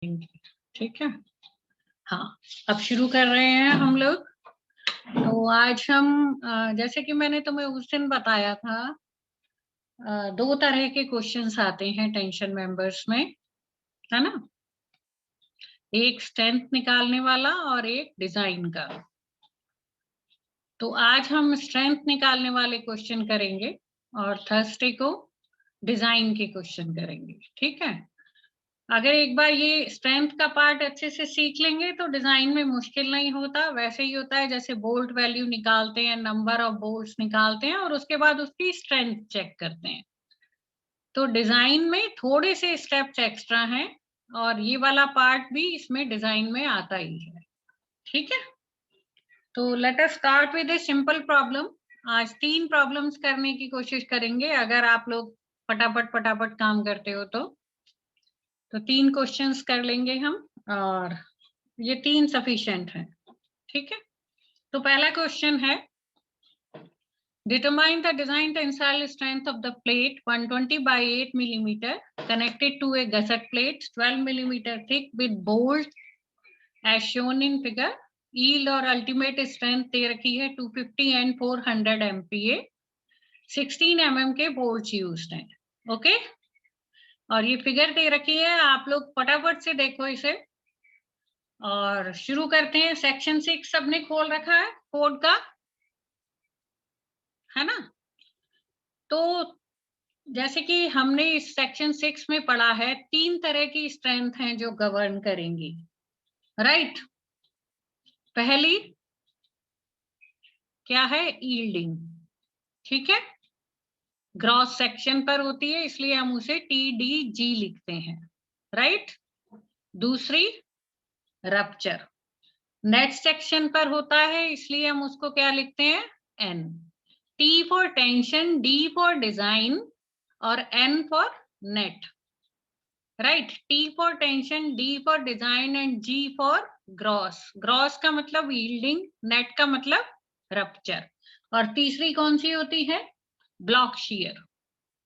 ठीक है। हाँ, अब शुरू कर रहे हैं हम लोग। तो आज हम जैसे कि मैंने तुम्हें उस दिन बताया था, दो तरह के क्वेश्चंस आते हैं टेंशन मेंबर्स में, है ना। एक स्ट्रेंथ निकालने वाला और एक डिजाइन का। तो आज हम स्ट्रेंथ निकालने वाले क्वेश्चन करेंगे और थर्सडे को डिजाइन के क्वेश्चन करेंगे। ठीक है। अगर एक बार ये स्ट्रेंथ का पार्ट अच्छे से सीख लेंगे तो डिजाइन में मुश्किल नहीं होता। वैसे ही होता है जैसे बोल्ट वैल्यू निकालते हैं, नंबर ऑफ बोल्ट्स निकालते हैं और उसके बाद उसकी स्ट्रेंथ चेक करते हैं। तो डिजाइन में थोड़े से स्टेप्स एक्स्ट्रा हैं और ये वाला पार्ट भी इसमें डिजाइन में आता ही है। ठीक है। तो let us start with a simple problem. आज 3 प्रॉब्लम्स करने की कोशिश करेंगे, अगर आप लोग फटाफट फटाफट काम करते हो तो 3 क्वेश्चंस कर लेंगे हम और ये 3 सफिशिएंट हैं। ठीक है। तो पहला क्वेश्चन है, determine the design tensile strength of the plate 120 by 8 millimeter connected to a gusset plate 12 millimeter thick with bolt as shown in figure. Yield और ultimate strength दे रखी है 250 and 400 MPa, 16 mm के bolts used हैं। Okay. और ये figure दे रखी है, आप लोग फटाफट से देखो इसे और शुरू करते हैं। सेक्शन 6 सबने खोल रखा है कोड का, है ना। तो जैसे कि हमने इस सेक्शन 6 में पढ़ा है, 3 तरह की स्ट्रेंथ हैं जो गवर्न करेंगी, राइट। पहली क्या है? यील्डिंग। ठीक है। ग्रॉस सेक्शन पर होती है इसलिए हम उसे TDG लिखते हैं, राइट। दूसरी रप्चर, नेट सेक्शन पर होता है इसलिए हम उसको क्या लिखते हैं? N। T for tension, D for design और N for net, right. T for tension, D for design and G for gross. Gross का मतलब यील्डिंग, नेट का मतलब रप्चर। और तीसरी कौन सी होती है? Block shear.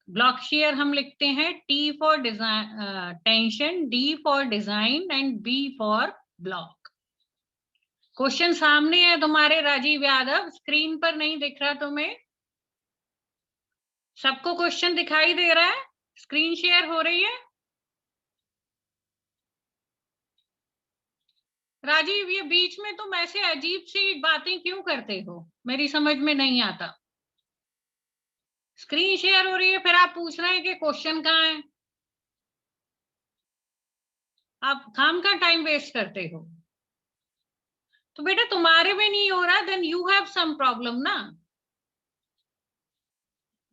ब्लॉक शियर हम लिखते हैं T for design tension, D for design and B for block. Question सामने है तुम्हारे राजीव यादव, स्क्रीन पर नहीं दिख रहा तुम्हें? सबको क्वेश्चन दिखाई दे रहा है? स्क्रीन शेयर हो रही है? राजीव, ये बीच में तुम ऐसे अजीब सी बातें क्यों करते हो? मेरी समझ में नहीं आता। स्क्रीन शेयर हो रही है फिर आप पूछ रहे हैं कि क्वेश्चन कहाँ है। आप काम का टाइम वेस्ट करते हो। तो बेटा तुम्हारे में नहीं हो रहा, then you have some problem ना।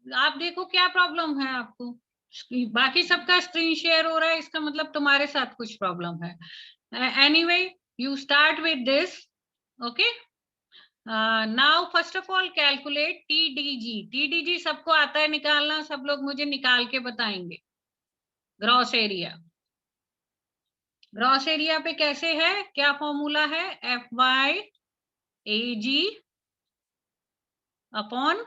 आप देखो क्या प्रॉब्लम है आपको। बाकी सबका स्क्रीन शेयर हो रहा है, इसका मतलब तुम्हारे साथ कुछ प्रॉब्लम है। Anyway, you start with this. Okay. Now first of all calculate TDG। TDG सबको आता है निकालना, सब लोग मुझे निकाल के बताएंगे। Gross area. ग्रॉस एरिया पे कैसे है, क्या फॉर्मूला है? FY/AG upon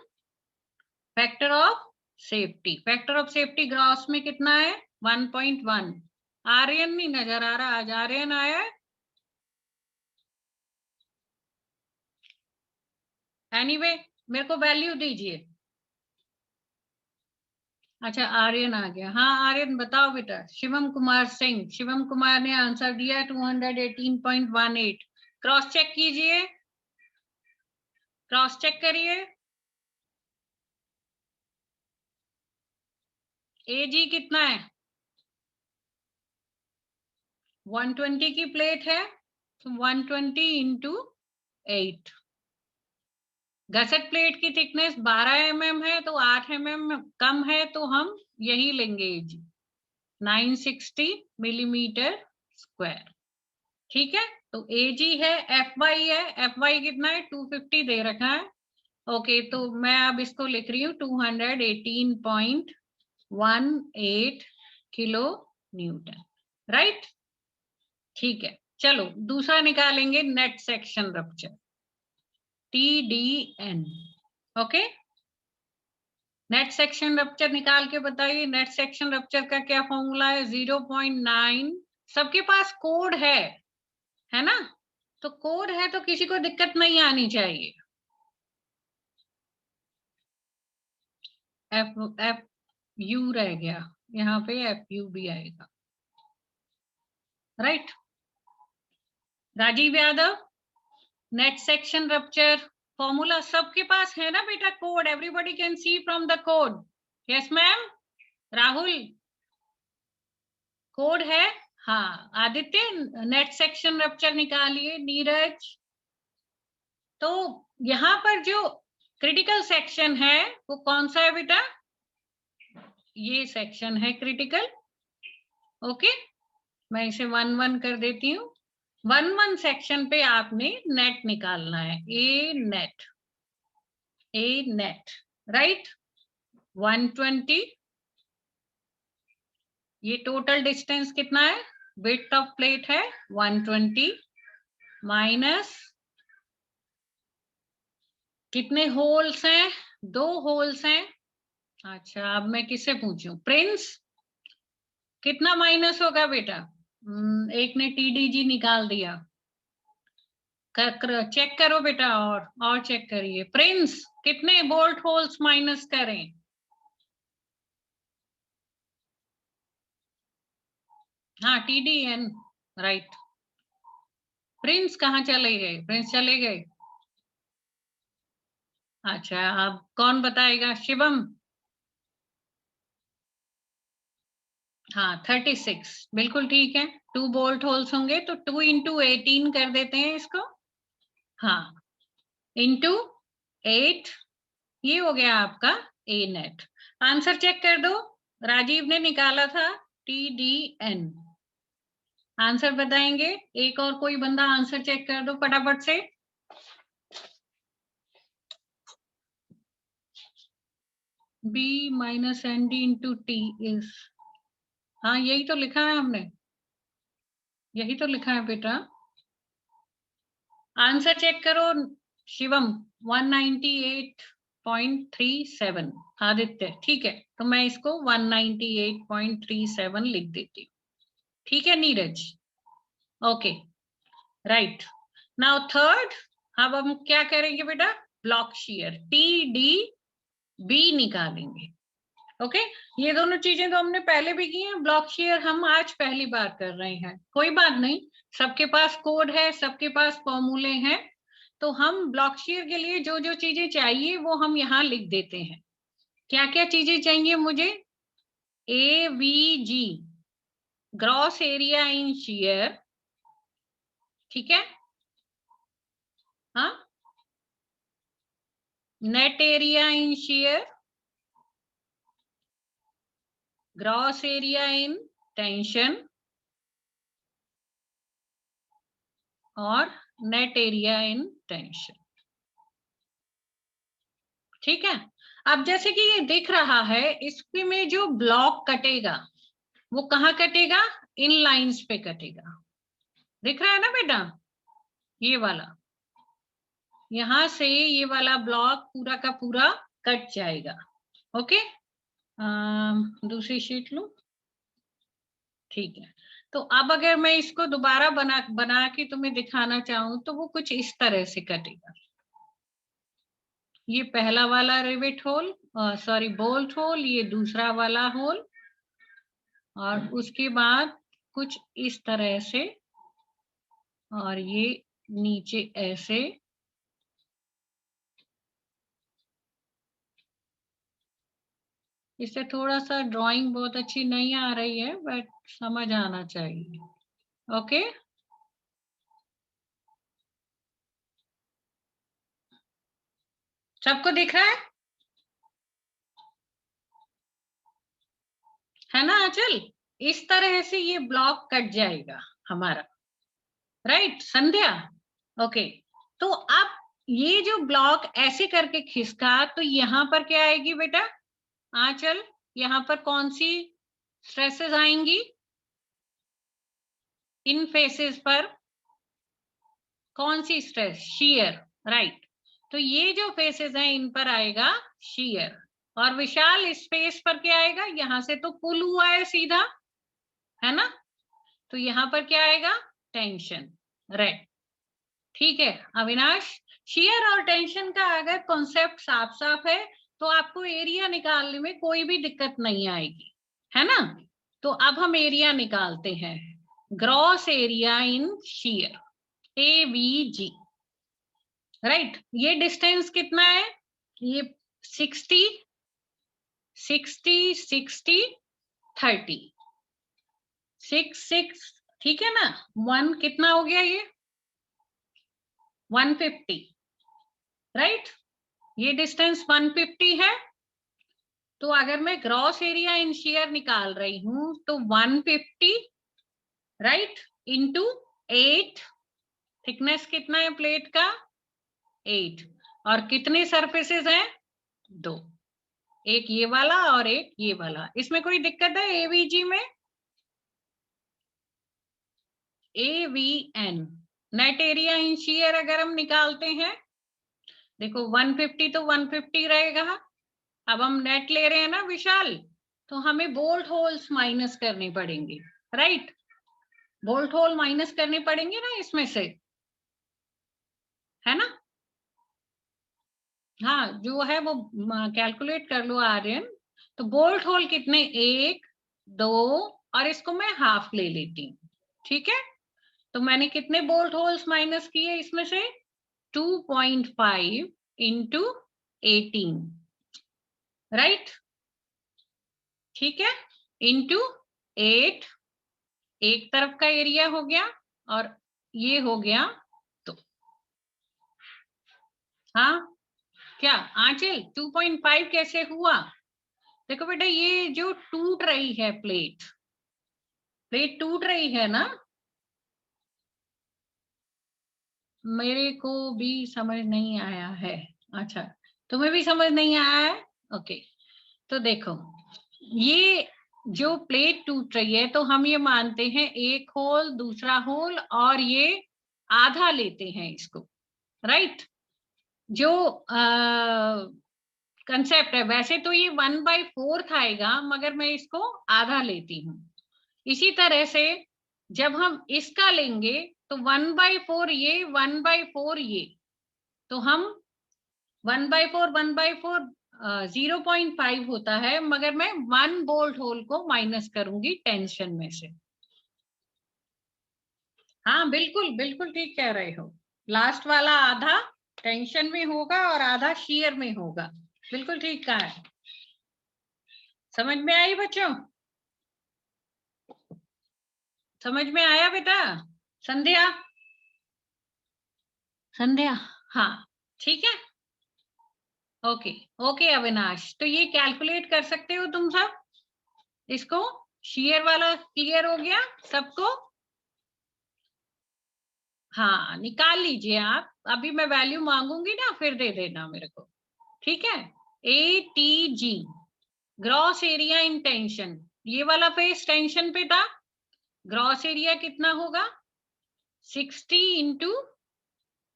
factor of safety. Factor of safety gross में कितना है? 1.1। आर्यन नहीं नजर आ रहा, आज आर्यन आया है? एनीवे, मेरे को वैल्यू दीजिए। अच्छा, आर्यन आ गया। हाँ आर्यन बताओ बेटा। शिवम कुमार सिंह, शिवम कुमार ने आंसर दिया 218.18। क्रॉस चेक कीजिए, क्रॉस चेक करिए। AG कितना है? 120 की प्लेट है तो 120 इंटू 8। गसेट प्लेट की थिकनेस 12 mm है तो 8 mm कम है तो हम यही लेंगे AG 960 मिलीमीटर स्क्वायर। ठीक है। तो AG है, FY है, FY कितना है? 250 दे रखा है। ओके, तो मैं अब इसको लिख रही हूँ 218.18 किलो न्यूटन, राइट। ठीक है। चलो दूसरा निकालेंगे, net section rupture, TDN। Okay. Net section rupture निकाल के बताइए। नेट सेक्शन रप्चर का क्या फॉर्मूला है? सबके पास कोड है ना? तो कोड है तो किसी को दिक्कत नहीं आनी चाहिए। एफ एफ यू रह गया, यहाँ पे एफ यू भी आएगा, right? Rajeev Yadav, net section rupture formula सबके पास है ना बेटा? Code everybody can see from the code. Yes ma'am. Rahul, code है? हाँ। आदित्य, नेट सेक्शन रप्चर निकालिए। नीरज, तो यहाँ पर जो क्रिटिकल सेक्शन है वो कौन सा है बेटा? ये सेक्शन है क्रिटिकल। ओके, मैं इसे 1-1 कर देती हूँ। 1-1 सेक्शन पे आपने नेट निकालना है। ए नेट, राइट? 120। ये टोटल डिस्टेंस कितना है? विड्थ ऑफ प्लेट है 120 माइनस कितने होल्स हैं? 2 होल्स हैं। अच्छा, अब मैं किससे पूछूं? प्रिंस, कितना माइनस होगा बेटा? एक ने टीडीजी निकाल दिया। चेक करो बेटा, और चेक करिए। प्रिंस, कितने बोल्ट होल्स माइनस करें? हाँ, टीडीएन, राइट। प्रिंस कहाँ चले गए? प्रिंस चले गए। अच्छा, अब कौन बताएगा? शिवम। हाँ, 36 बिल्कुल ठीक है। 2 बोल्ट होल्स होंगे तो 2 इंटू 18 कर देते हैं इसको। हाँ, इंटू 8, ये हो गया आपका ए नेट। आंसर चेक कर दो। राजीव ने निकाला था TDN। आंसर बताएंगे? एक और कोई बंदा आंसर चेक कर दो फटाफट से। B minus ND into T is, हाँ यही तो लिखा है हमने, यही तो लिखा है बेटा। आंसर चेक करो शिवम। 198.37। आदित्य, ठीक है, तो मैं इसको 198.37 लिख देती हूँ। ठीक है Neeraj? Okay, right. Now third, अब हम क्या करेंगे बेटा? ब्लॉक शेयर TDB निकालेंगे। ओके, ये दोनों चीजें तो हमने पहले भी की हैं। ब्लॉक शेयर हम आज पहली बार कर रहे हैं, कोई बात नहीं। सबके पास कोड है, सबके पास फॉर्मूले हैं, तो हम ब्लॉक शेयर के लिए जो जो चीजें चाहिए वो हम यहाँ लिख देते हैं। क्या क्या चीजें चाहिए मुझे? AVG, gross area in share, ठीक है? हाँ, net area in share, gross area in tension और नेट एरिया इन टेंशन। ठीक है, अब जैसे कि ये दिख रहा है, इसमें जो ब्लॉक कटेगा वो कहाँ कटेगा? इन लाइंस पे कटेगा। दिख रहा है ना बेटा? ये वाला, यहां से ये वाला ब्लॉक पूरा का पूरा कट जाएगा। ओके, दूसरी शीट लूं? ठीक है, तो अब अगर मैं इसको दोबारा बना बना के तुम्हें दिखाना चाहूं तो वो कुछ इस तरह से कटेगा। ये पहला वाला rivet hole, sorry bolt hole, ये दूसरा वाला होल, और उसके बाद कुछ इस तरह से, और ये नीचे ऐसे। इससे थोड़ा सा ड्राइंग बहुत अच्छी नहीं आ रही है, बट समझ आना चाहिए। ओके, सबको दिख रहा है ना आंचल? इस तरह से ये ब्लॉक कट जाएगा हमारा, राइट संध्या? ओके, तो अब ये जो ब्लॉक ऐसे करके खिसका तो यहाँ पर क्या आएगी बेटा? आंचल, यहाँ पर कौन सी स्ट्रेसेस आएंगी? इन फेसेस पर कौन सी स्ट्रेस? Share, right. तो ये जो फेसेस हैं इन पर आएगा शेयर, और विशाल स्पेस पर क्या आएगा? यहां से तो पुल हुआ है सीधा, है ना? तो यहाँ पर क्या आएगा, टेंशन, रेड। ठीक है अविनाश, शियर और टेंशन का अगर कॉन्सेप्ट साफ साफ है तो आपको एरिया निकालने में कोई भी दिक्कत नहीं आएगी, है ना। तो अब हम एरिया निकालते हैं, ग्रॉस एरिया इन शियर, AVG, राइट। ये डिस्टेंस कितना है, ये 60 60 60 30 6 6, ठीक है ना। 1 कितना हो गया, ये 150, राइट। ये डिस्टेंस 150 है। तो अगर मैं ग्रॉस एरिया इन शियर निकाल रही हूं तो 150, राइट, इंटू 8, थिकनेस कितना है प्लेट का, 8, और कितने सरफेसेस हैं, 2, एक ये वाला और एक ये वाला। इसमें कोई दिक्कत है एवीजी में, AVN, नेट एरिया इन शियर अगर हम निकालते हैं, देखो 150 तो 150 रहेगा। अब हम नेट ले रहे हैं ना विशाल, तो हमें बोल्ट होल्स माइनस करने पड़ेंगे, राइट। बोल्ट होल माइनस करने पड़ेंगे ना इसमें से, है ना। हाँ जो है वो कैलकुलेट कर लो आर्यन। तो बोल्ट होल कितने, 1 2, और इसको मैं हाफ ले लेती हूँ, ठीक है। तो मैंने कितने बोल्ट होल्स माइनस किए इसमें से, 2.5 इंटू 18, राइट, ठीक है, इंटू 8, एक तरफ का एरिया हो गया और ये हो गया, तो हाँ क्या आंचल 2.5 कैसे हुआ, देखो बेटा ये जो टूट रही है प्लेट, प्लेट टूट रही है ना, मेरे को भी समझ नहीं आया है, अच्छा तुम्हें भी समझ नहीं आया है, ओके। तो देखो ये जो प्लेट टूट रही है तो हम ये मानते हैं एक होल दूसरा होल और ये आधा लेते हैं इसको, राइट। जो कंसेप्ट है वैसे तो ये 1/4 आएगा, मगर मैं इसको आधा लेती हूँ। इसी तरह से जब हम इसका लेंगे तो 1/4 ये 1/4 ये, तो हम 1/4 1/4 0.5 होता है, मगर मैं 1 बोल्ट होल को माइनस करूंगी टेंशन में से। हाँ बिल्कुल बिल्कुल ठीक कह रहे हो, लास्ट वाला आधा टेंशन में होगा और आधा शियर में होगा, बिल्कुल ठीक कहा है। समझ में आई बच्चों, समझ में आया बेटा, संध्या, संध्या, हाँ ठीक है, ओके ओके अविनाश। तो ये कैलकुलेट कर सकते हो तुम सब, इसको शेयर वाला क्लियर हो गया सबको, हाँ निकाल लीजिए आप, अभी मैं वैल्यू मांगूंगी ना फिर दे देना मेरे को, ठीक है। ATG, gross area in tension, ये वाला फेस टेंशन पे था, ग्रॉस एरिया कितना होगा, 60 इंटू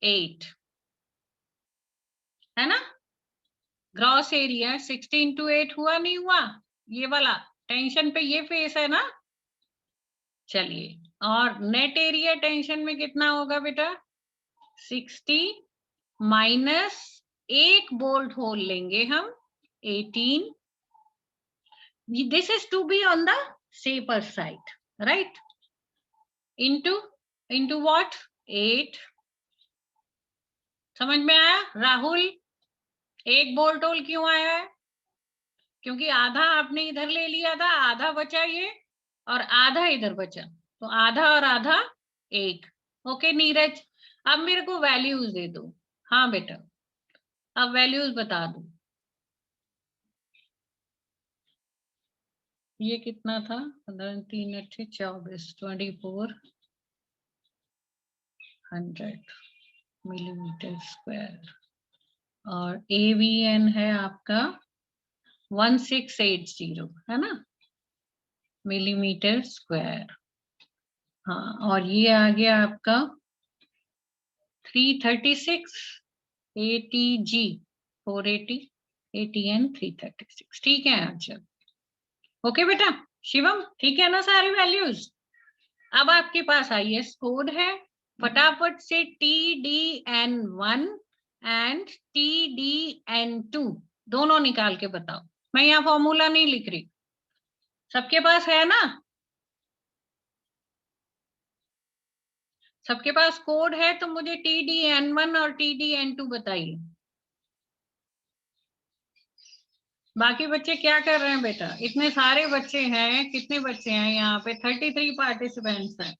8, है ना। ग्रॉस एरिया 60 इंटू 8 हुआ नहीं हुआ, ये वाला टेंशन पे ये फेस है ना। चलिए, और नेट एरिया टेंशन में कितना होगा बेटा, 60 माइनस एक बोल्ट होल लेंगे हम 18, this is to be on the safer side, right, into into what, 8। समझ में आया राहुल, एक बोल्ट होल क्यों आया है, क्योंकि आधा आपने इधर ले लिया था, आधा बचा ये और आधा इधर बचा, तो आधा और आधा एक। ओके नीरज, अब मेरे को वैल्यूज दे दो, हाँ बेटा अब वैल्यूज बता दो। ये कितना था, 15 3 8 24, 2400 मिलीमीटर स्क्वायर, और AVN है आपका 1680, है ना, मिलीमीटर स्क्वायर। हाँ और ये आ गया आपका 336, ATG 480, ATN 336, ठीक है आंसर। ओके बेटा शिवम, ठीक है ना सारी वैल्यूज, अब आपके पास IS कोड है, फटाफट से TDN1 एंड TDN2 दोनों निकाल के बताओ। मैं यहाँ फॉर्मूला नहीं लिख रही, सबके पास है ना? सबके पास कोड है, तो मुझे TDN1 और TDN2 बताइए। बाकी बच्चे क्या कर रहे हैं बेटा? इतने सारे बच्चे हैं, कितने बच्चे हैं यहाँ पे? 33 पार्टिसिपेंट्स हैं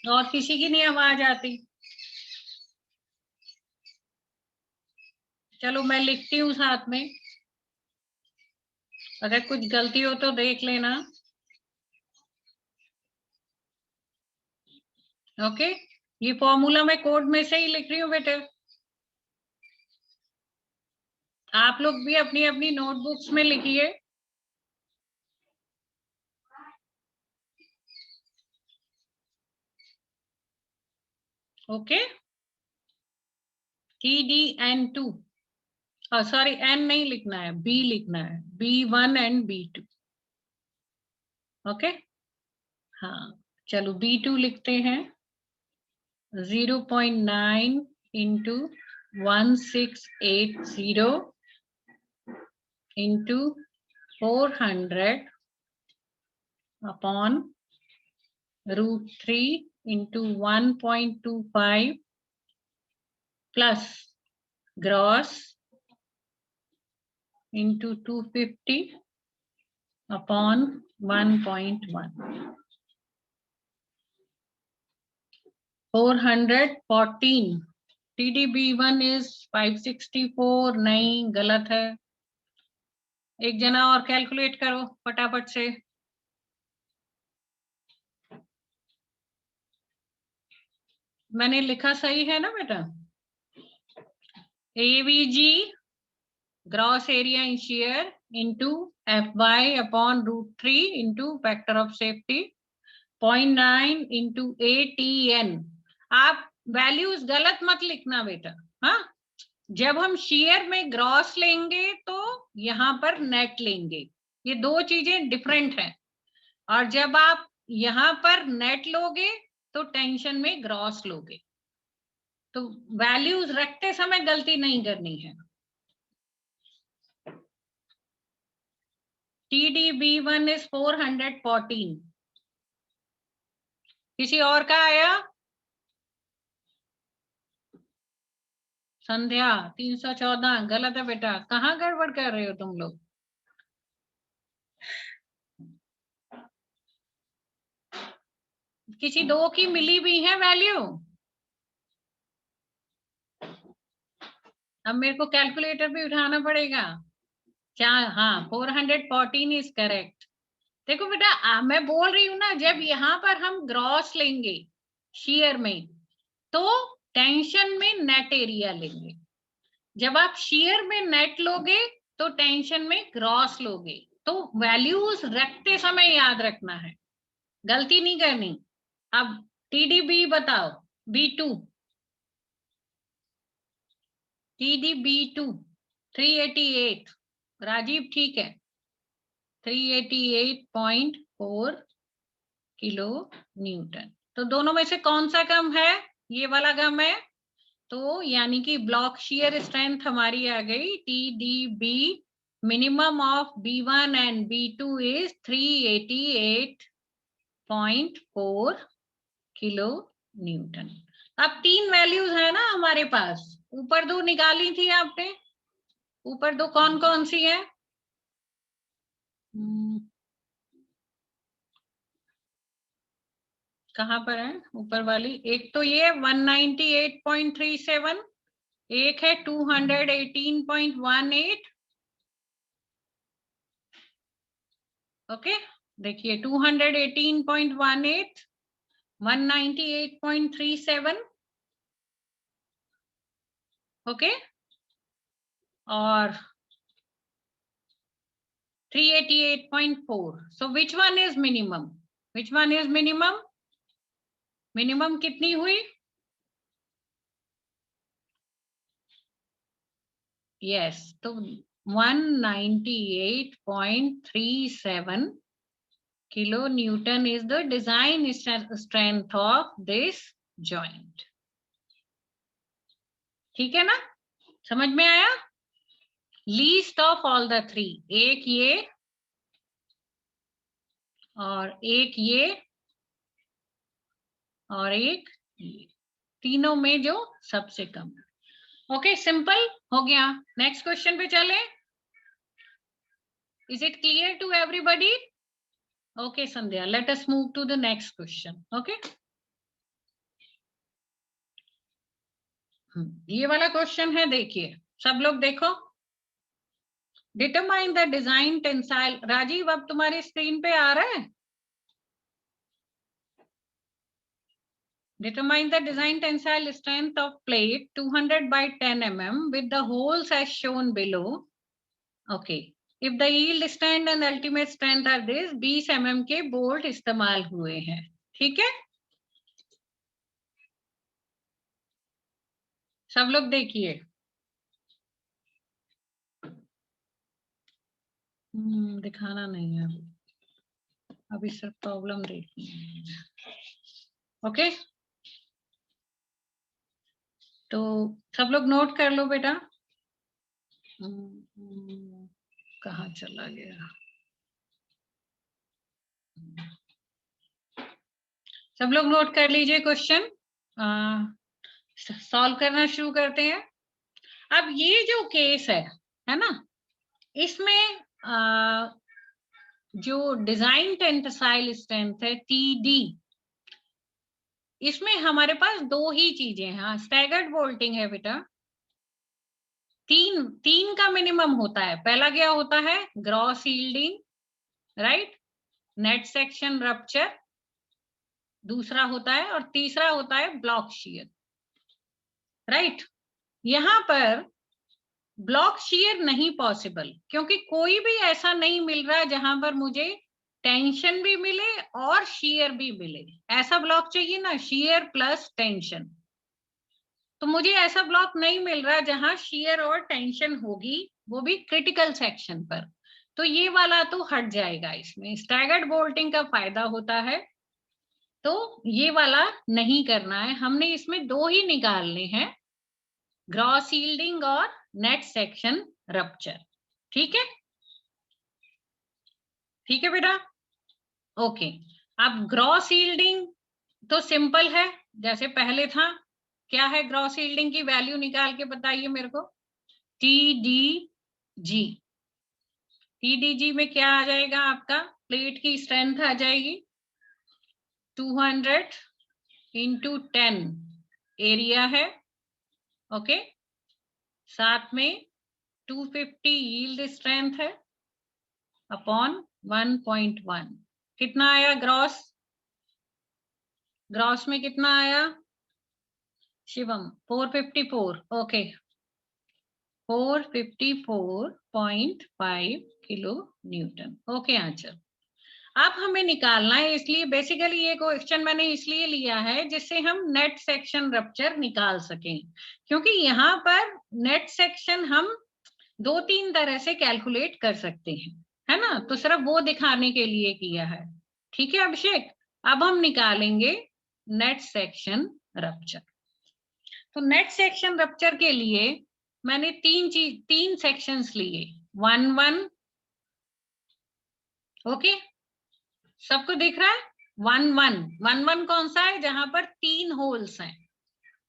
और किसी की नहीं आवाज आती। चलो मैं लिखती हूँ साथ में, अगर कुछ गलती हो तो देख लेना। ओके, ये फॉर्मूला मैं कोड में से ही लिख रही हूँ बेटे। आप लोग भी अपनी अपनी नोटबुक्स में लिखिए। ओके, TDN2, सॉरी N नहीं लिखना है, B लिखना है, B1 एंड B2। ओके, हाँ चलो B2 लिखते हैं। 0.9 into 1680 into 400 upon √3 into 1.25 plus gross into 250 upon 1.1। 414। TDB1 is 564। नहीं, गलत है। एक जना और कैलकुलेट करो फटाफट से। मैंने लिखा सही है ना बेटा? AVG gross area in share into FY upon √3 into factor of safety 0.9 into ATN। आप वैल्यूज गलत मत लिखना बेटा। हाँ, जब हम शेयर में ग्रॉस लेंगे तो यहाँ पर नेट लेंगे, ये दो चीजें डिफरेंट हैं। और जब आप यहाँ पर नेट लोगे तो टेंशन में ग्रॉस लोगे, तो वैल्यूज रखते समय गलती नहीं करनी है। TDB1 is 414। किसी और का आया? संध्या 314। गलत है बेटा, कहाँ गड़बड़ कर रहे हो तुम लोग? किसी दो की मिली भी है वैल्यू? अब मेरे को कैलकुलेटर भी उठाना पड़ेगा क्या? हाँ, 414 इज करेक्ट। देखो बेटा, मैं बोल रही हूँ ना, जब यहाँ पर हम ग्रॉस लेंगे शेयर में तो टेंशन में नेट एरिया लेंगे। जब आप शेयर में नेट लोगे तो टेंशन में ग्रॉस लोगे। तो वैल्यूज रखते समय याद रखना है, गलती नहीं करनी। अब TDB बताओ। B2, TDB2 388। राजीव ठीक है, 388.4 किलो न्यूटन। तो दोनों में से कौन सा कम है? ये वाला कम है, तो यानी कि ब्लॉक शियर स्ट्रेंथ हमारी आ गई। TDB minimum of B1 and B2 is 388.4 kilo Newton. अब तीन वैल्यूज है ना हमारे पास, ऊपर दो निकाली थी आपने। ऊपर दो कौन कौन सी है? कहाँ पर है ऊपर वाली? एक तो ये 198.37, एक है 218.18। ओके, देखिए 218.18, 198.37। ओके, और 388.4। So which one is minimum? Which one is minimum? Minimum कितनी हुई? यस, तो 198.37 kilo newton is the design strength of this joint. ठीक है ना, समझ में आया? Least of all the three, एक ये और एक ये और एक ये, तीनों में जो सबसे कम है। ओके, सिंपल हो गया। नेक्स्ट क्वेश्चन पे चले। Is it clear to everybody? Okay Sandhya, let us move to the next question. Okay, ये वाला क्वेश्चन है, देखिए सब लोग देखो। Determine the design tensile. Rajeev, अब तुम्हारी स्क्रीन पे आ रहा है? Determine the design tensile strength of plate 200 by 10 mm with the holes as shown below. Okay. If the yield strength and ultimate strength are this, 20 mm के bolt इस्तेमाल हुए हैं। ठीक है, सब लोग देखिए। दिखाना नहीं है अभी, सिर्फ प्रॉब्लम देखनी है। ओके, तो सब लोग नोट कर लो बेटा। कहाँ चला गया? सब लोग नोट कर लीजिए क्वेश्चन, सॉल्व करना शुरू करते हैं। अब ये जो केस है ना, इसमें जो डिजाइन टेंसाइल स्ट्रेंथ है TD, इसमें हमारे पास दो ही चीजें हैं। स्टैगर्ड बोल्टिंग है बेटा, तीन का मिनिमम होता है। पहला क्या होता है? Gross yielding, right, net section rupture दूसरा होता है, और तीसरा होता है ब्लॉक शियर, राइट। यहां पर ब्लॉक शियर नहीं पॉसिबल, क्योंकि कोई भी ऐसा नहीं मिल रहा जहां पर मुझे टेंशन भी मिले और शियर भी मिले। ऐसा ब्लॉक चाहिए ना, शियर प्लस टेंशन। तो मुझे ऐसा ब्लॉक नहीं मिल रहा जहां शियर और टेंशन होगी, वो भी क्रिटिकल सेक्शन पर। तो ये वाला तो हट जाएगा। इसमें स्टैगर्ड बोल्टिंग का फायदा होता है, तो ये वाला नहीं करना है। हमने इसमें दो ही निकालने हैं, ग्रॉस यील्डिंग और नेट सेक्शन रप्चर। ठीक है, ठीक है बेटा। ओके, अब ग्रॉस यील्डिंग तो सिंपल है, जैसे पहले था। क्या है ग्रॉस यील्डिंग की वैल्यू? निकाल के बताइए मेरे को। TDG। TDG में क्या आ जाएगा आपका? प्लेट की स्ट्रेंथ आ जाएगी 200 इंटू 10 एरिया है, ओके, साथ में 250 यील्ड स्ट्रेंथ है अपॉन 1.1। कितना आया ग्रॉस? ग्रॉस में कितना आया Shivam? 454। Okay, 454.5 kilo Newton. Okay answer. अब हमें निकालना है, इसलिए बेसिकली ये क्वेश्चन मैंने इसलिए लिया है जिससे हम नेट सेक्शन रप्चर निकाल सकें, क्योंकि यहाँ पर नेट सेक्शन हम दो तीन तरह से कैलकुलेट कर सकते हैं, है ना। तो सिर्फ वो दिखाने के लिए किया है। ठीक है अभिषेक, अब हम निकालेंगे नेट सेक्शन रप्चर। तो नेट सेक्शन रप्चर के लिए मैंने तीन सेक्शंस लिए, 1-1। ओके, सबको दिख रहा है? 1-1। 1-1 कौन सा है? जहां पर 3 होल्स हैं।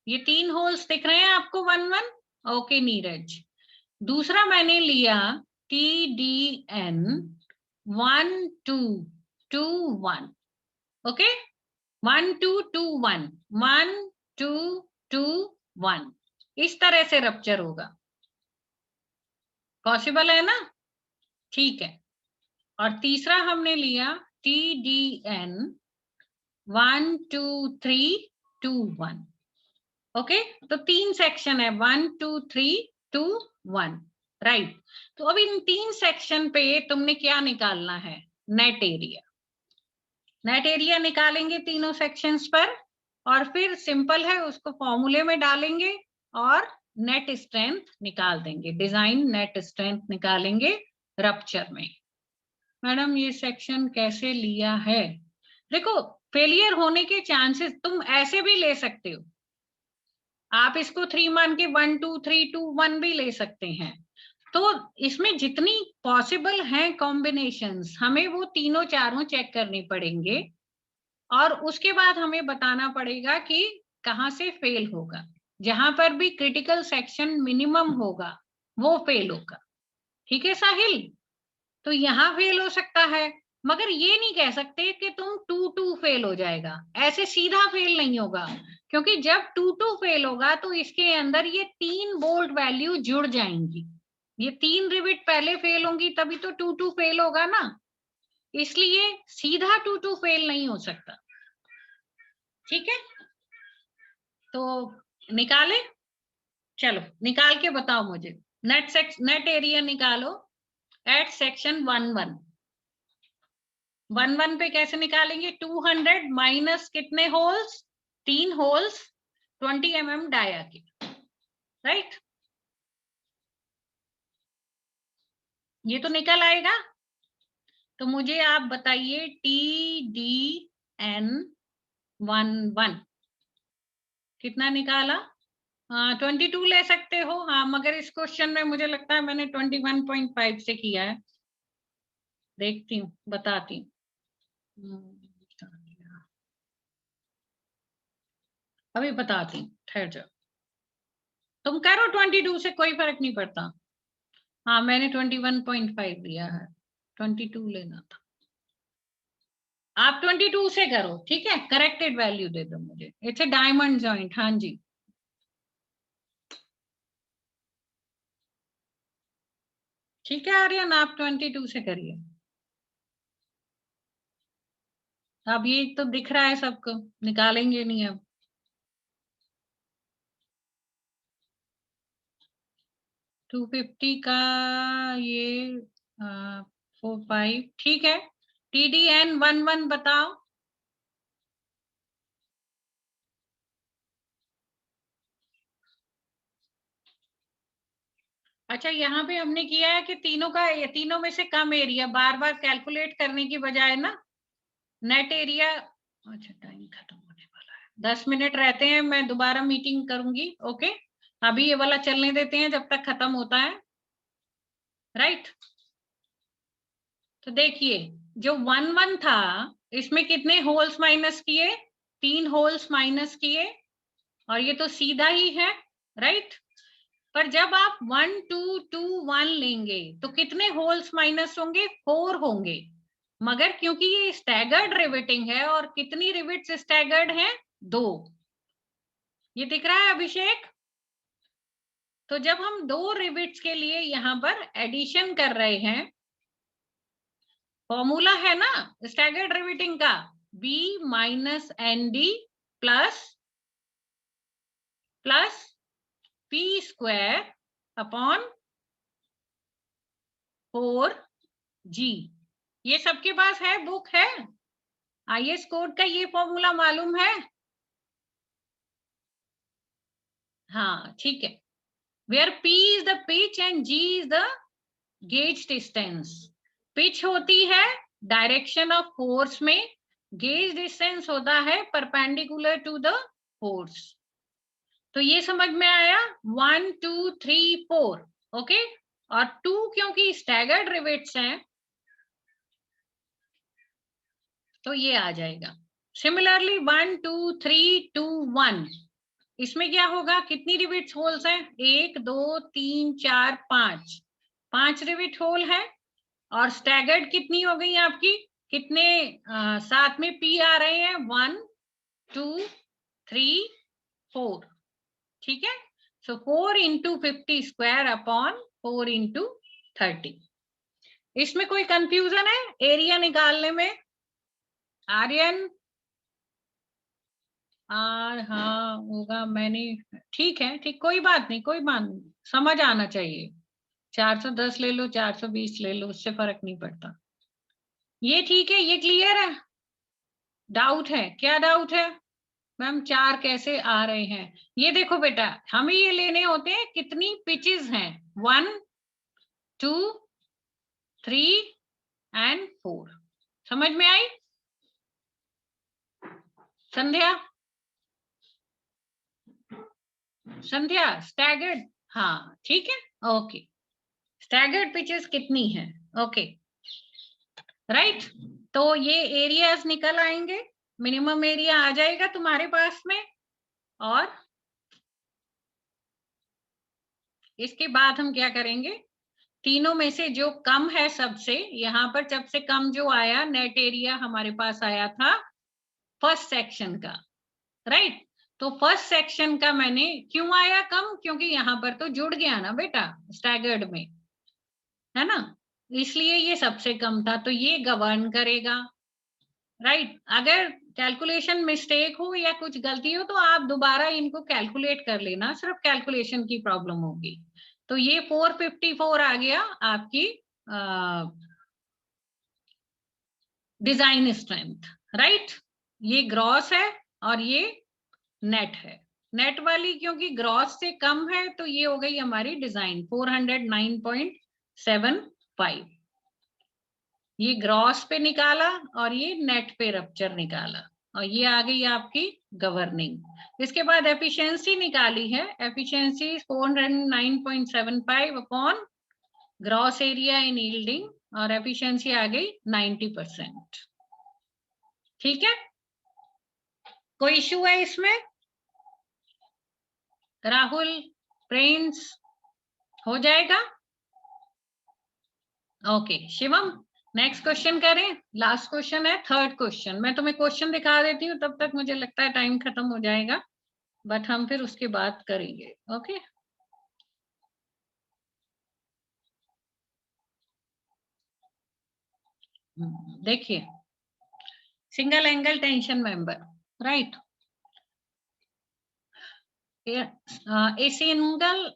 ये 3 होल्स दिख रहे हैं आपको? 1-1। ओके नीरज। दूसरा मैंने लिया TDN 1-2-2-1। ओके, 1-2-2-1, 1-2-2-1, इस तरह से रप्चर होगा। पॉसिबल है ना? ठीक है। और तीसरा हमने लिया TDN 1-2-3-2-1। ओके, तो 3 सेक्शन है, 1-2-3-2-1, राइट। तो अब इन 3 सेक्शन पे तुमने क्या निकालना है? Net area. नेट एरिया निकालेंगे तीनों सेक्शंस पर, और फिर सिंपल है, उसको फॉर्मूले में डालेंगे और नेट स्ट्रेंथ निकाल देंगे, डिजाइन नेट स्ट्रेंथ निकालेंगे रप्चर में। मैडम ये सेक्शन कैसे लिया है? देखो, फेलियर होने के चांसेस तुम ऐसे भी ले सकते हो, आप इसको 3 मान के 1 2 3 2 1 भी ले सकते हैं। तो इसमें जितनी पॉसिबल हैं कॉम्बिनेशंस, हमें वो तीनों चारों चेक करनी पड़ेंगे और उसके बाद हमें बताना पड़ेगा कि कहाँ से फेल होगा। जहां पर भी क्रिटिकल सेक्शन मिनिमम होगा वो फेल होगा। ठीक है साहिल? तो यहाँ फेल हो सकता है, मगर ये नहीं कह सकते कि तुम 2 2 फेल हो जाएगा, ऐसे सीधा फेल नहीं होगा। क्योंकि जब 2 2 फेल होगा तो इसके अंदर ये 3 बोल्ट वैल्यू जुड़ जाएंगी। ये 3 रिविट पहले फेल होंगी तभी तो 2 2 फेल होगा ना, इसलिए सीधा 2 2 फेल नहीं हो सकता। ठीक है, तो निकाले, चलो निकाल के बताओ मुझे। नेट एरिया निकालो एट सेक्शन 1 1। 1 1 पे कैसे निकालेंगे? 200 माइनस कितने होल्स? 3 होल्स 20 mm डाया के, राइट? ये तो निकल आएगा। तो मुझे आप बताइए TDN 1 1 कितना निकाला? 22 ले सकते हो, हाँ, मगर इस क्वेश्चन में मुझे लगता है मैंने 21.5 से किया है। देखती हूँ, बताती हूँ, अभी बताती हूँ, ठहर जाओ। तुम करो 22 से, कोई फर्क नहीं पड़ता। हाँ, मैंने 21.5 दिया है, 22 लेना था। आप 22 से करो, ठीक है? करेक्टेड वैल्यू दे दो मुझे। It's a diamond joint. हाँ जी, ठीक है आर्यन, आप 22 से करिए। अब ये तो दिख रहा है सबको, निकालेंगे नहीं अब। 250 का ये 4 5, ठीक है। TDN 1 1 बताओ। अच्छा, यहाँ पे हमने किया है कि तीनों का, तीनों में से कम एरिया, बार बार कैलकुलेट करने की बजाय ना, नेट एरिया। अच्छा, टाइम खत्म होने वाला है, 10 मिनट रहते हैं, मैं दोबारा मीटिंग करूंगी। ओके, अभी ये वाला चलने देते हैं जब तक खत्म होता है, राइट? तो देखिए, जो 1 1 था इसमें कितने होल्स माइनस किए? 3 होल्स माइनस किए, और ये तो सीधा ही है, राइट? पर जब आप 1 2 2 1 लेंगे तो कितने होल्स माइनस होंगे? 4 होंगे। मगर क्योंकि ये स्टैगर्ड रिविटिंग है, और कितनी रिविट्स स्टैगर्ड हैं? 2। ये दिख रहा है अभिषेक? तो जब हम 2 रिविट्स के लिए यहाँ पर एडिशन कर रहे हैं, फॉर्मूला है ना स्टैगर्ड रिविटिंग का, B minus ND plus P square upon 4G। ये सबके पास है, बुक है, IS कोड का ये फॉर्मूला मालूम है? हाँ, ठीक है। Where P is the pitch and G is the gauge distance. Pitch होती है डायरेक्शन ऑफ फोर्स में, गेज डिस्टेंस होता है परपेंडिकुलर टू द फोर्स। तो ये समझ में आया? 1 2 3 4, ओके। और 2 क्योंकि स्टैगर्ड रिवेट्स हैं तो ये आ जाएगा। सिमिलरली 1 2 3 2 1, इसमें क्या होगा? कितनी रिविट्स होल्स हैं? 1 2 3 4 5, 5 रिविट होल है। और स्टैगर्ड कितनी हो गई आपकी? कितने साथ में P आ रहे हैं? 1 2 3 4, ठीक है। सो 4 इंटू 50 स्क्वायर अपॉन 4 इंटू 30। इसमें कोई कंफ्यूजन है एरिया निकालने में? आर्यन? हाँ होगा, मैंने, ठीक है, ठीक, कोई बात नहीं, कोई बात नहीं, समझ आना चाहिए। 410 ले लो, 420 ले लो, उससे फर्क नहीं पड़ता। ये ठीक है, ये क्लियर है? डाउट है? क्या डाउट है? मैम 4 कैसे आ रहे हैं? ये देखो बेटा, हमें ये लेने होते हैं कितनी पिचेस हैं, 1 2 3 and 4. समझ में आई संध्या? संध्या स्टैगर्ड, हाँ ठीक है, ओके। स्टैगर्ड पिचेस कितनी है? ओके राइट, तो ये एरियाज निकल आएंगे, मिनिमम एरिया आ जाएगा तुम्हारे पास में। और इसके बाद हम क्या करेंगे, तीनों में से जो कम है सबसे, यहाँ पर सबसे कम जो आया नेट एरिया हमारे पास आया था फर्स्ट सेक्शन का, राइट। तो फर्स्ट सेक्शन का मैंने क्यों आया कम, क्योंकि यहाँ पर तो जुड़ गया ना बेटा स्टैगर्ड में, है ना, इसलिए ये सबसे कम था, तो ये गवर्न करेगा, राइट। अगर कैलकुलेशन मिस्टेक हो या कुछ गलती हो तो आप दोबारा इनको कैलकुलेट कर लेना, सिर्फ कैलकुलेशन की प्रॉब्लम होगी। तो ये 454 आ गया आपकी डिजाइन स्ट्रेंथ, राइट। ये ग्रॉस है और ये नेट है। नेट वाली क्योंकि ग्रॉस से कम है तो ये हो गई हमारी डिजाइन 409.75। ये ग्रॉस पे निकाला और ये नेट पे रप्चर निकाला, और ये आ गई आपकी गवर्निंग। इसके बाद एफिशिएंसी निकाली है, एफिशिएंसी 409.75 अपॉन ग्रॉस एरिया इन यील्डिंग, और एफिशिएंसी आ गई 90%। ठीक है, कोई इश्यू है इसमें? राहुल, प्रिंस, हो जाएगा? ओके शिवम, नेक्स्ट क्वेश्चन करें, लास्ट क्वेश्चन है, थर्ड क्वेश्चन। मैं तुम्हें क्वेश्चन दिखा देती हूँ, तब तक मुझे लगता है टाइम खत्म हो जाएगा, बट हम फिर उसके बाद करेंगे। ओके देखिए, single angle tension member, right. A single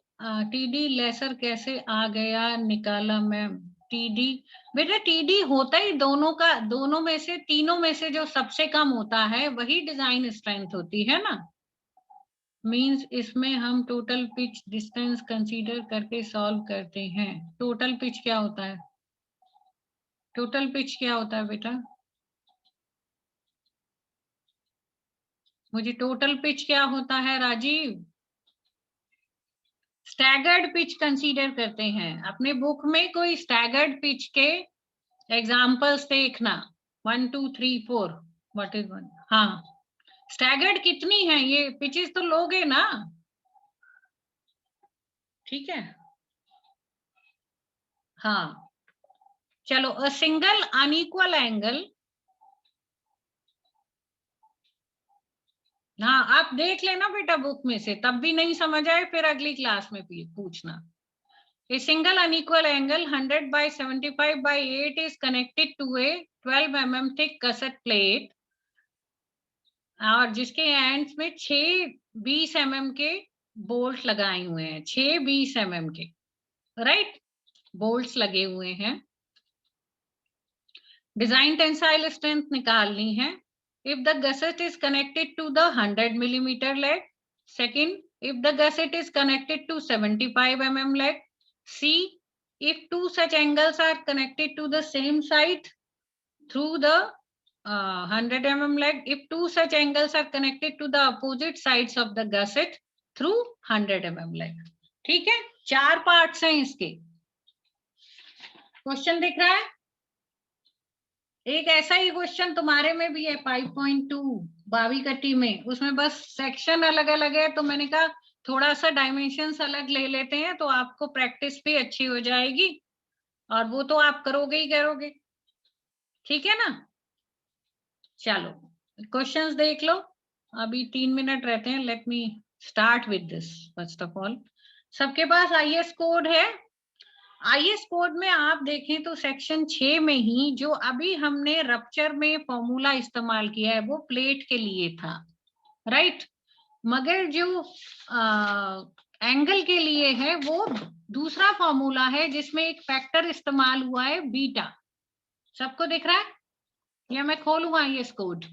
TD lesser कैसे आ गया निकाला मैम? टीडी बेटा, टीडी होता ही दोनों का, दोनों में से, तीनों में से जो सबसे कम होता है वही डिजाइन स्ट्रेंथ होती है ना। मींस इसमें हम टोटल पिच डिस्टेंस कंसीडर करके सॉल्व करते हैं। टोटल पिच क्या होता है? टोटल पिच क्या होता है बेटा? मुझे टोटल पिच क्या होता है राजीव? स्टैगर्ड पिच कंसीडर करते हैं। अपने बुक में कोई स्टैगर्ड पिच के एग्जाम्पल्स देखना, 1 2 3 4, व्हाट इज वन, हाँ स्टैगर्ड कितनी है, ये पिचेस तो लोगे ना, ठीक है। हाँ चलो, अ सिंगल अनइक्वल एंगल, हाँ आप देख लेना बेटा बुक में से, तब भी नहीं समझ आए फिर अगली क्लास में पूछना। A single unequal angle 100 by 75 by 8 is connected to a 12 mm thick cassette plate, और जिसके एंड्स में 6 20 mm के बोल्ट लगाए हुए हैं, 6 20 mm के, राइट, बोल्ट्स लगे हुए हैं। डिजाइन टेंसाइल स्ट्रेंथ निकालनी है। If the gusset is connected to the 100 millimeter lead, second, if the gusset is connected to 75 mm lead, C, if two such angles are connected to the same side through the 100 mm leg, if two such angles are connected to the opposite sides of the gusset through 100 mm leg। ठीक है, 4 parts हैं इसके। Question दिख रहा है? एक ऐसा ही question तुम्हारे में भी है 5.2 बावी कट्टी में, उसमें बस सेक्शन अलग अलग है, तो मैंने कहा थोड़ा सा डायमेंशंस अलग ले लेते हैं तो आपको प्रैक्टिस भी अच्छी हो जाएगी, और वो तो आप करोगे ही करोगे, ठीक है ना। चलो क्वेश्चंस देख लो, अभी 3 मिनट रहते हैं। Let me start with this. First of all, सबके पास आईएस कोड है? आईएस कोड में आप देखें तो सेक्शन 6 में ही जो अभी हमने रप्चर में फॉर्मूला इस्तेमाल किया है वो प्लेट के लिए था, राइट। मगर जो एंगल के लिए है वो दूसरा फॉर्मूला है जिसमें एक फैक्टर इस्तेमाल हुआ है बीटा। सबको दिख रहा है या मैं खोलूं आईएस कोड?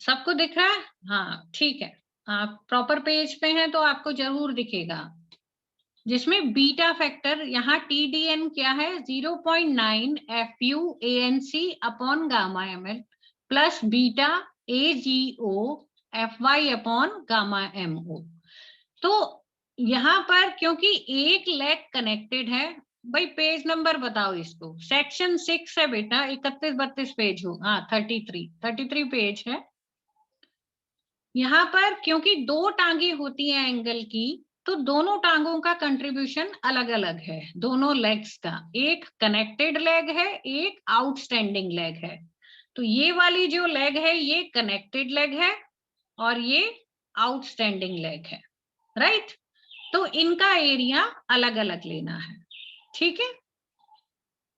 सबको दिख रहा है? हाँ ठीक है, आप प्रॉपर पेज पे हैं तो आपको जरूर दिखेगा। जिसमें बीटा फैक्टर यहाँ TDN क्या है 0.9 FuAnc upon gamma ml plus beta AgO Fy upon gamma MO। तो यहाँ पर क्योंकि एक लेग कनेक्टेड है, भाई पेज नंबर बताओ इसको, सेक्शन 6 है बेटा, 31-32 पेज हो, हाँ 33 पेज है। यहाँ पर क्योंकि दो टांगे होती हैं एंगल की, तो दोनों टांगों का कंट्रीब्यूशन अलग अलग है, दोनों लेग्स का, एक कनेक्टेड लेग है, एक आउटस्टैंडिंग लेग है। तो ये वाली जो लेग है ये कनेक्टेड लेग है और ये आउटस्टैंडिंग लेग है, राइट। तो इनका एरिया अलग अलग लेना है, ठीक है।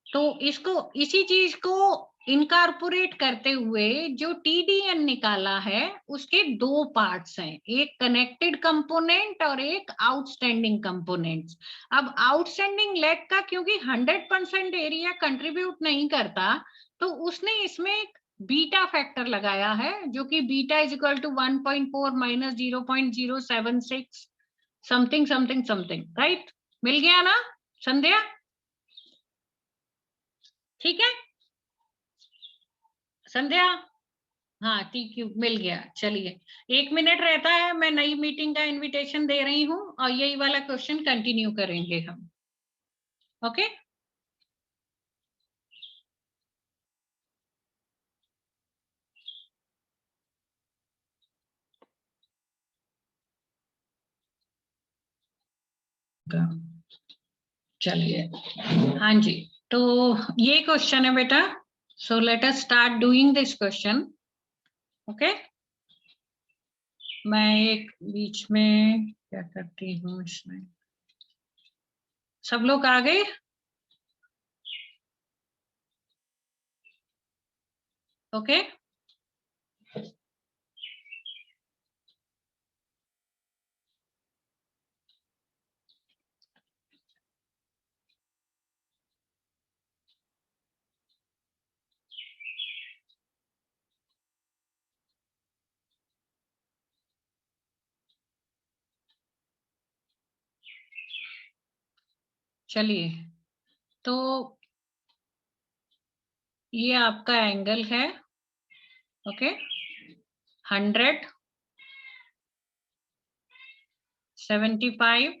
तो इसको, इसी चीज को इनकॉर्पोरेट करते हुए जो TDN निकाला है उसके दो पार्ट्स हैं, एक कनेक्टेड कंपोनेंट और एक आउटस्टैंडिंग कंपोनेंट। अब आउटस्टैंडिंग लेग का क्योंकि 100% एरिया कंट्रीब्यूट नहीं करता, तो उसने इसमें एक बीटा फैक्टर लगाया है, जो कि beta is equal to 1.4 minus 0.076 something something something, right. मिल गया ना संध्या? ठीक है संध्या? हाँ ठीक है, मिल गया। चलिए 1 मिनट रहता है, मैं नई मीटिंग का इनविटेशन दे रही हूँ और यही वाला क्वेश्चन कंटिन्यू करेंगे हम, ओके। चलिए हाँ जी, तो ये क्वेश्चन है बेटा, so let us start doing this question, okay. मैं एक बीच में क्या करती हूँ इसमें, सब लोग आ गए? ओके चलिए, तो ये आपका एंगल है, ओके, 175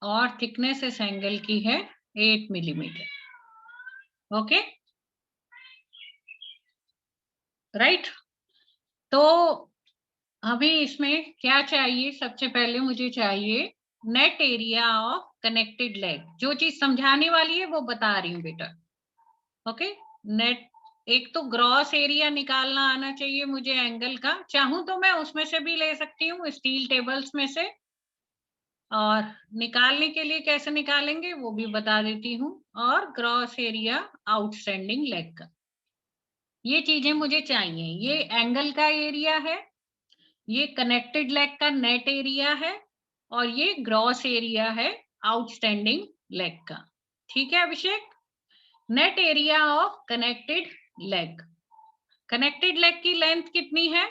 और थिकनेस इस एंगल की है 8 मिलीमीटर, ओके, राइट। तो अभी इसमें क्या चाहिए, सबसे पहले मुझे चाहिए net area of connected leg. जो चीज समझाने वाली है वो बता रही हूँ बेटा, ओके। नेट, एक तो ग्रॉस एरिया निकालना आना चाहिए मुझे एंगल का, चाहूं तो मैं उसमें से भी ले सकती हूँ स्टील टेबल्स में से, और निकालने के लिए कैसे निकालेंगे वो भी बता देती हूँ, और ग्रॉस एरिया आउटस्टैंडिंग लेग का, ये चीजें मुझे चाहिए। ये एंगल का एरिया है, ये कनेक्टेड लेग का नेट एरिया है, और ये ग्रॉस एरिया है आउटस्टैंडिंग लेग का, ठीक है Abhishek. Net area of connected leg, connected leg की लेंथ कितनी है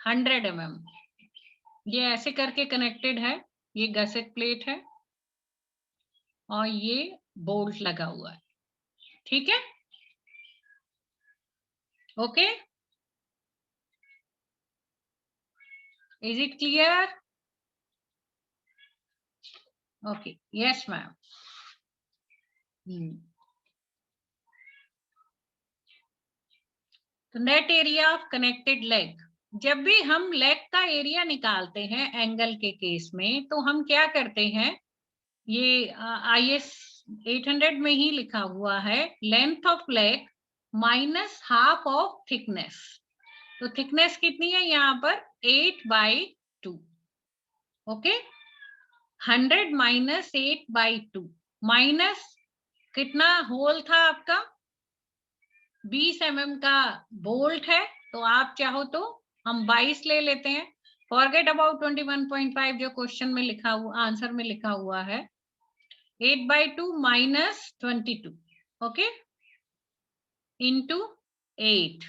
100 mm, ये ऐसे करके कनेक्टेड है, ये गसेट प्लेट है और ये बोल्ट लगा हुआ है, ठीक है, okay. Is it clear? Okay, yes ma'am. तो net area of connected leg, जब भी हम लेग का एरिया निकालते हैं एंगल के केस में, तो हम क्या करते हैं, ये IS 800 में ही लिखा हुआ है, length of leg minus half of thickness. तो थिकनेस कितनी है यहाँ पर 8/2, ओके। 100 माइनस 8/2 माइनस कितना होल था आपका 20 mm का बोल्ट है, तो आप चाहो तो हम 22 ले लेते हैं, फॉरगेट अबाउट 21.5 जो क्वेश्चन में लिखा हुआ, आंसर में लिखा हुआ है, 8/2 minus 22, okay, into 8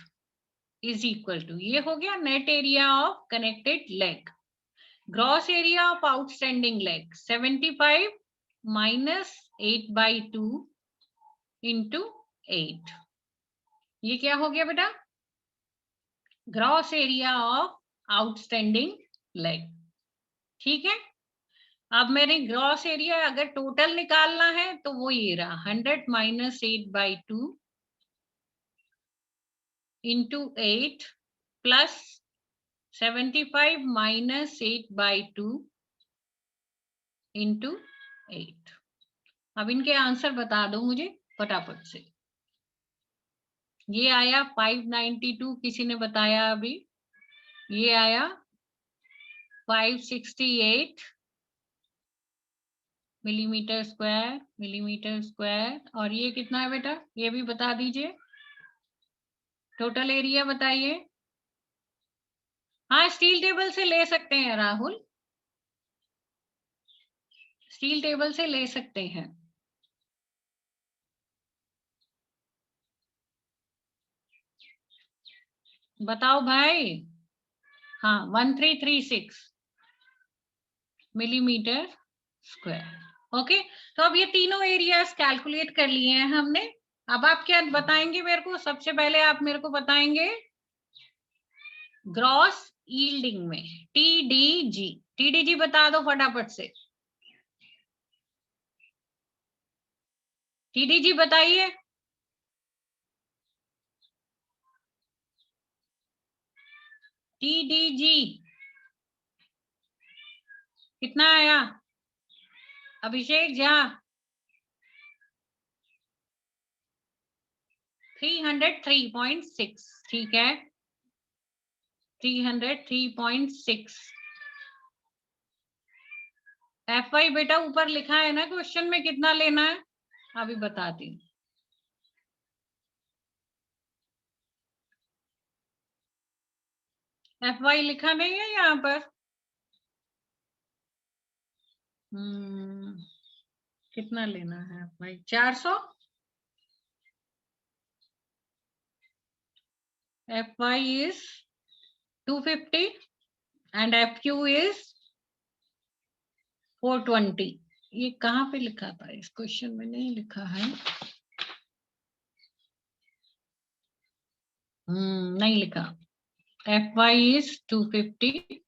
is equal to, ये हो गया net area of connected leg. Gross area of outstanding leg 75 minus 8/2 into 8। ये क्या हो गया बेटा? Gross area of outstanding leg. ठीक है, अब मैंने ग्रॉस एरिया अगर टोटल निकालना है तो वो ये रहा 100 minus 8/2 into 8 plus 75 minus 8/2 into 8। अब इनके आंसर बता दो मुझे फटाफट से। ये आया 592, किसी ने बताया अभी। ये आया 568 मिलीमीटर स्क्वायर। और ये कितना है बेटा, ये भी बता दीजिए। टोटल एरिया बताइए। हाँ, स्टील टेबल से ले सकते हैं राहुल, स्टील टेबल से ले सकते हैं। बताओ भाई। हाँ, 1336 मिलीमीटर स्क्वायर। ओके, तो अब ये तीनों एरियाज कैलकुलेट कर लिए हैं हमने। अब आप क्या बताएंगे मेरे को? सबसे पहले आप मेरे को बताएंगे ग्रॉस यील्डिंग में टीडीजी। टीडीजी बता दो फटाफट से। टीडीजी बताइए। टीडीजी कितना आया? अभिषेक झा 303.6। ठीक है, 303.6। FY बेटा ऊपर लिखा है ना क्वेश्चन में, कितना लेना है अभी बताती हूँ। FY लिखा नहीं है यहाँ पर। कितना लेना है भाई? 400। FY is 250 and FQ is 420। ये कहाँ पे लिखा था? इस क्वेश्चन में नहीं लिखा है। नहीं लिखा। FY is 250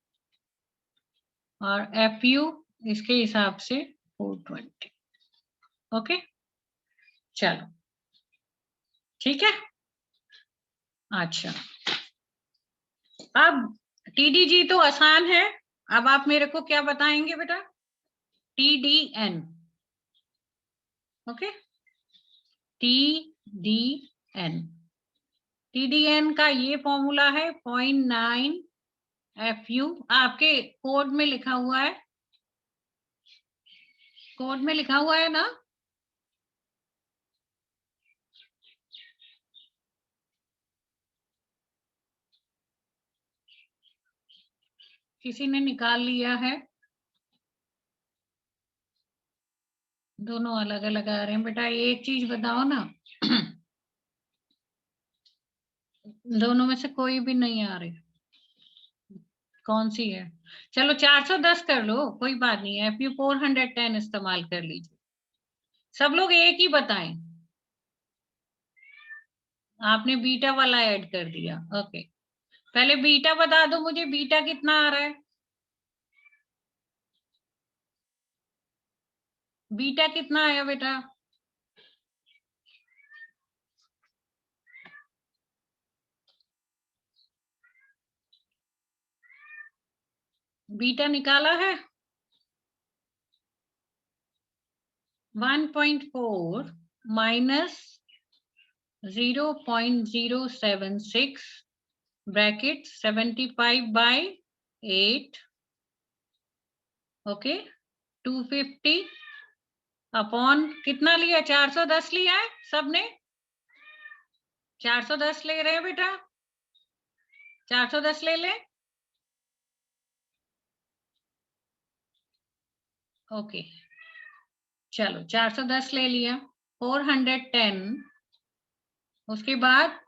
और FU इसके हिसाब से 420। ओके, चलो ठीक है। अच्छा, अब TDG तो आसान है। अब आप मेरे को क्या बताएंगे बेटा? TDN। Okay, TDN। TDN का ये फॉर्मूला है 0.9 FU। आपके कोड में लिखा हुआ है, कोड में लिखा हुआ है ना? किसी ने निकाल लिया है? दोनों अलग अलग आ रहे हैं बेटा, एक चीज बताओ ना। दोनों में से कोई भी नहीं आ रही, कौन सी है? चलो 410 कर लो, कोई बात नहीं है। FU 410 इस्तेमाल कर लीजिए। सब लोग एक ही बताएं। आपने बीटा वाला ऐड कर दिया। ओके, पहले बीटा बता दो मुझे, बीटा कितना आ रहा है? बीटा कितना आया बेटा? बीटा निकाला है 1.4 माइनस 0.076 ब्रैकेट 75/8। ओके, 250 अपॉन कितना लिया? 410 लिया है सबने? 410 ले रहे हैं बेटा, 410 ले ले। ओके, चलो 410 ले लिया। 410, उसके बाद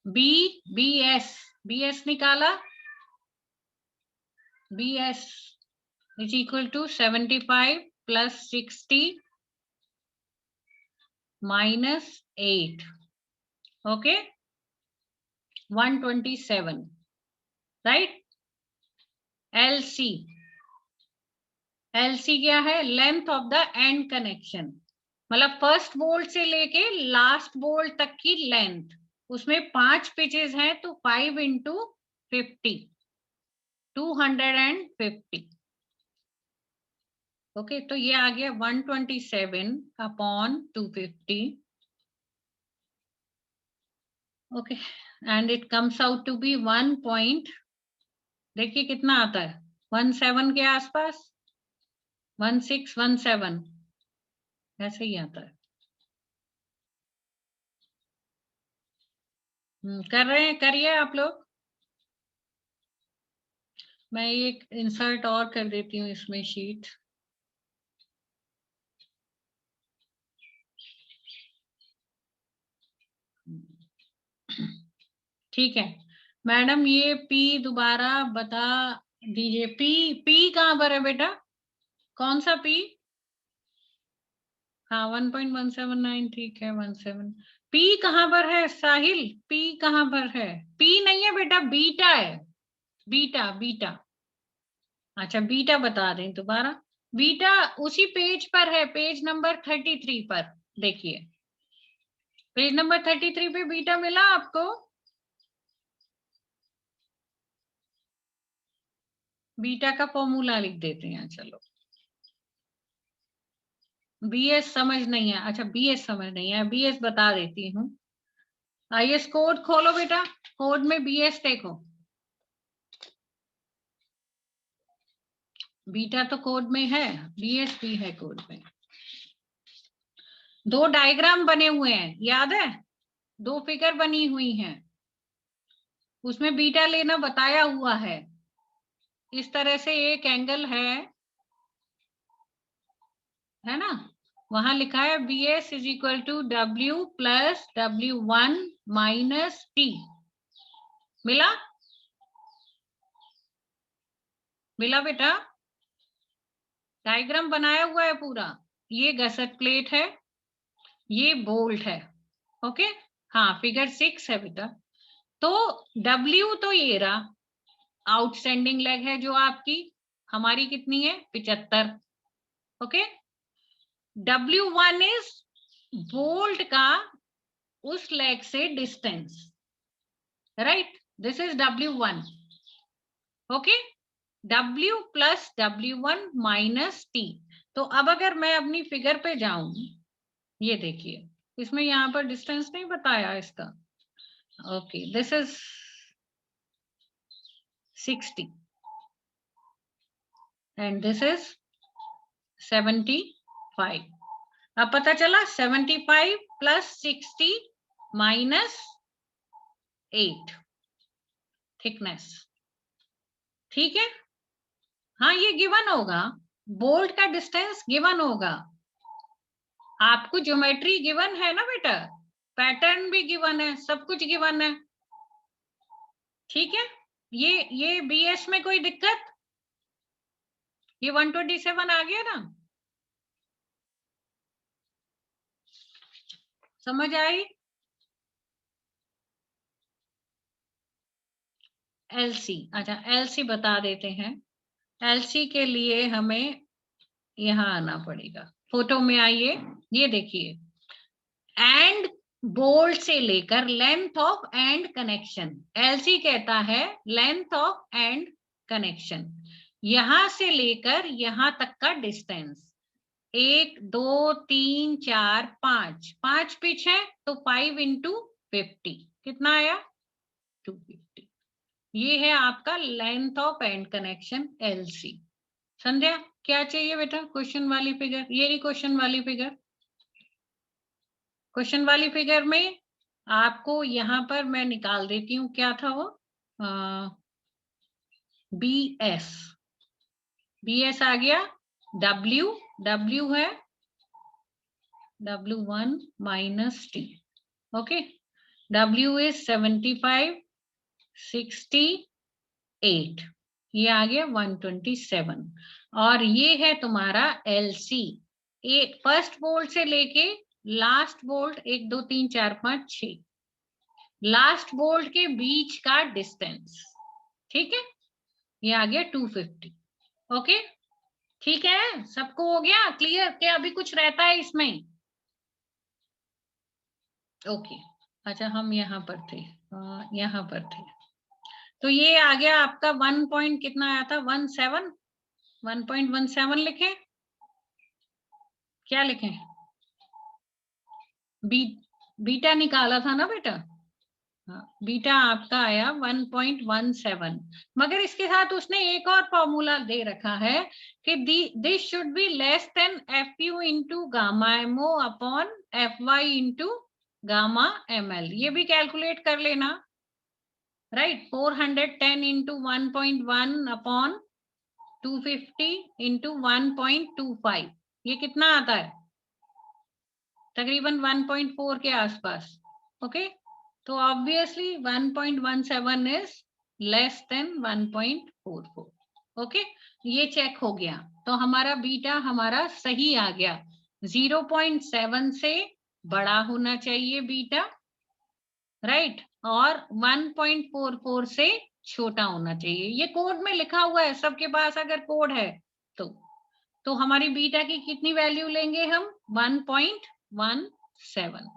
बी एस निकाला BS is equal to 75 plus 60 minus 8. Okay, 127, right? LC क्या है? Length of the end connection, मतलब फर्स्ट बोल्ट से लेके लास्ट बोल्ट तक की लेंथ, उसमें 5 पिचेस हैं तो 5 इंटू 50, 250. ओके, तो ये आ गया 127 upon 250. Okay, and it comes out to be 1 point, देखिए कितना आता है, 17 के आसपास, 1617 ऐसे ही आता है. कर रहे हैं, करिए आप लोग. मैं एक इंसर्ट और कर देती हूँ इसमें शीट. ठीक है मैडम, ये P दोबारा बता दीजिए. P कहाँ पर है बेटा? कौन सा P? हाँ 1.179, ठीक है 17. P कहाँ पर है साहिल? P कहाँ पर है? P नहीं है बेटा, बीटा है. बीटा बीटा, अच्छा बीटा बता दें दोबारा. बीटा उसी पेज पर है, पेज नंबर 33 पर. देखिए पेज नंबर 33 पे बीटा मिला आपको? बीटा का फॉर्मूला लिख देते हैं. चलो, BS समझ नहीं है, अच्छा BS समझ नहीं है, BS बता देती हूँ. IS कोड खोलो बेटा, कोड में BS देखो. बीटा तो कोड में है, BS भी है कोड में. 2 डायग्राम बने हुए हैं, याद है? 2 फिगर बनी हुई हैं, उसमें बीटा लेना बताया हुआ है. इस तरह से एक एंगल है ना, वहां लिखा है BS is equal to W plus W1 minus T. मिला? मिला बेटा? डायग्राम बनाया हुआ है पूरा. ये गसट प्लेट है, ये बोल्ट है. ओके, हाँ फिगर 6 है बेटा. तो W तो ये रहा, आउटस्टैंडिंग लेग है जो आपकी, हमारी कितनी है? 75. ओके, W1 इज बोल्ट का उस लेग से distance, right? This is W1. Okay, W plus W1 minus T. तो अब अगर मैं अपनी फिगर पे जाऊं, ये देखिए, इसमें यहाँ पर डिस्टेंस नहीं बताया इसका. Okay, this is 60 and this is 75. अब पता चला 75 प्लस 60 माइनस 8 थिकनेस. ठीक है, हाँ ये गिवन होगा, बोल्ट का डिस्टेंस गिवन होगा. आपको ज्योमेट्री गिवन है ना बेटा, पैटर्न भी गिवन है, सब कुछ गिवन है. ठीक है, ये BS में कोई दिक्कत? ये 127 आ गया ना, समझ आई? LC, अच्छा LC बता देते हैं. LC के लिए हमें यहाँ आना पड़ेगा, फोटो में आइए. ये देखिए, एंड बोल्ट से लेकर length of and connection, LC कहता है लेंथ ऑफ एंड कनेक्शन, यहां से लेकर यहां तक का डिस्टेंस. 1 2 3 4 5, 5 पिच है तो 5 इंटू 50 कितना आया? 250. ये है आपका length of and connection LC. संध्या क्या चाहिए बेटा? क्वेश्चन वाली फिगर, ये रही क्वेश्चन वाली फिगर. क्वेश्चन वाली फिगर में आपको यहाँ पर मैं निकाल देती हूँ, क्या था वो? BS आ गया. W है W1 minus T. Okay, W is 75, 60, 8. ये आ गया 127 और ये है तुम्हारा LC। एक फर्स्ट बोल्ट से लेके लास्ट बोल्ट 1 2 3 4 5 6 लास्ट बोल्ट के बीच का डिस्टेंस। ठीक है, ये आ गया 250। ओके, ठीक है, सबको हो गया क्लियर? क्या अभी कुछ रहता है इसमें? ओके, अच्छा हम यहाँ पर थे, यहाँ पर थे। तो ये आ गया आपका 1 पॉइंट कितना आया था? 1.17 लिखे? क्या लिखे? बीटा निकाला था ना बेटा? हाँ, बीटा आपका आया 1.17। मगर इसके साथ उसने एक और फॉर्मूला दे रखा है कि this should be less than FU into gamma MO upon FY into gamma ML। ये भी कैलकुलेट कर लेना, राइट? 410 इंटू 1.1 अपॉन 250 इंटू 1.25, ये कितना आता है? तकरीबन 1.4 के आसपास। ओके, तो obviously 1.17 is less than 1.44। Okay, ये चेक हो गया, तो हमारा बीटा हमारा सही आ गया। 0.7 से बड़ा होना चाहिए बीटा, राइट, और 1.44 से छोटा होना चाहिए। ये कोड में लिखा हुआ है, सबके पास अगर कोड है तो हमारी बीटा की कितनी वैल्यू लेंगे हम? 1.17।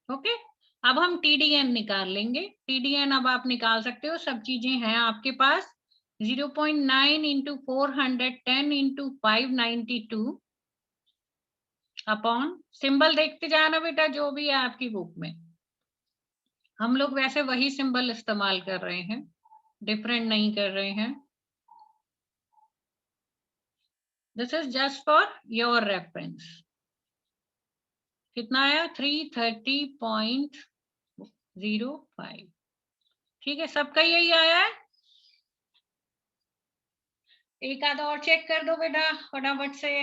ओके, अब हम TDN निकाल लेंगे। TDN अब आप निकाल सकते हो, सब चीजें हैं आपके पास। 0.9 इंटू 410 इंटू 592 अपॉन, सिंबल देखते जाना बेटा जो भी है आपकी बुक में। हम लोग वैसे वही सिंबल इस्तेमाल कर रहे हैं, डिफरेंट नहीं कर रहे हैं। This is just for your reference. कितना आया? 330.05। ठीक है, सबका यही आया है। एक आधा और चेक कर दो बेटा फटाफट से।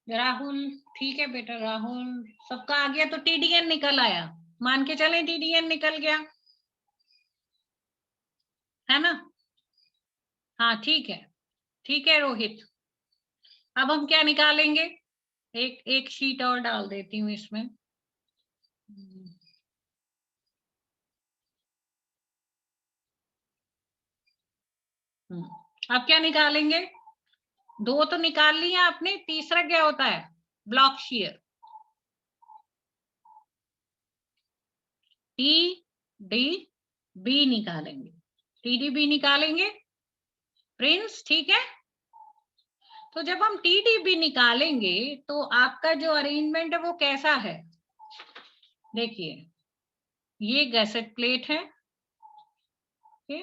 राहुल, ठीक है बेटा, राहुल सबका आ गया, तो TDN निकल आया, मान के चलें TDN निकल गया है ना? हाँ ठीक है, ठीक है रोहित। अब हम क्या निकालेंगे? एक एक शीट और डाल देती हूँ इसमें। अब क्या निकालेंगे? दो तो निकाल लिया आपने, तीसरा क्या होता है? Block share. TDB निकालेंगे, TDB निकालेंगे प्रिंस, ठीक है? तो जब हम TDB निकालेंगे तो आपका जो अरेंजमेंट है वो कैसा है? देखिए, ये गैसेट प्लेट है, ओके,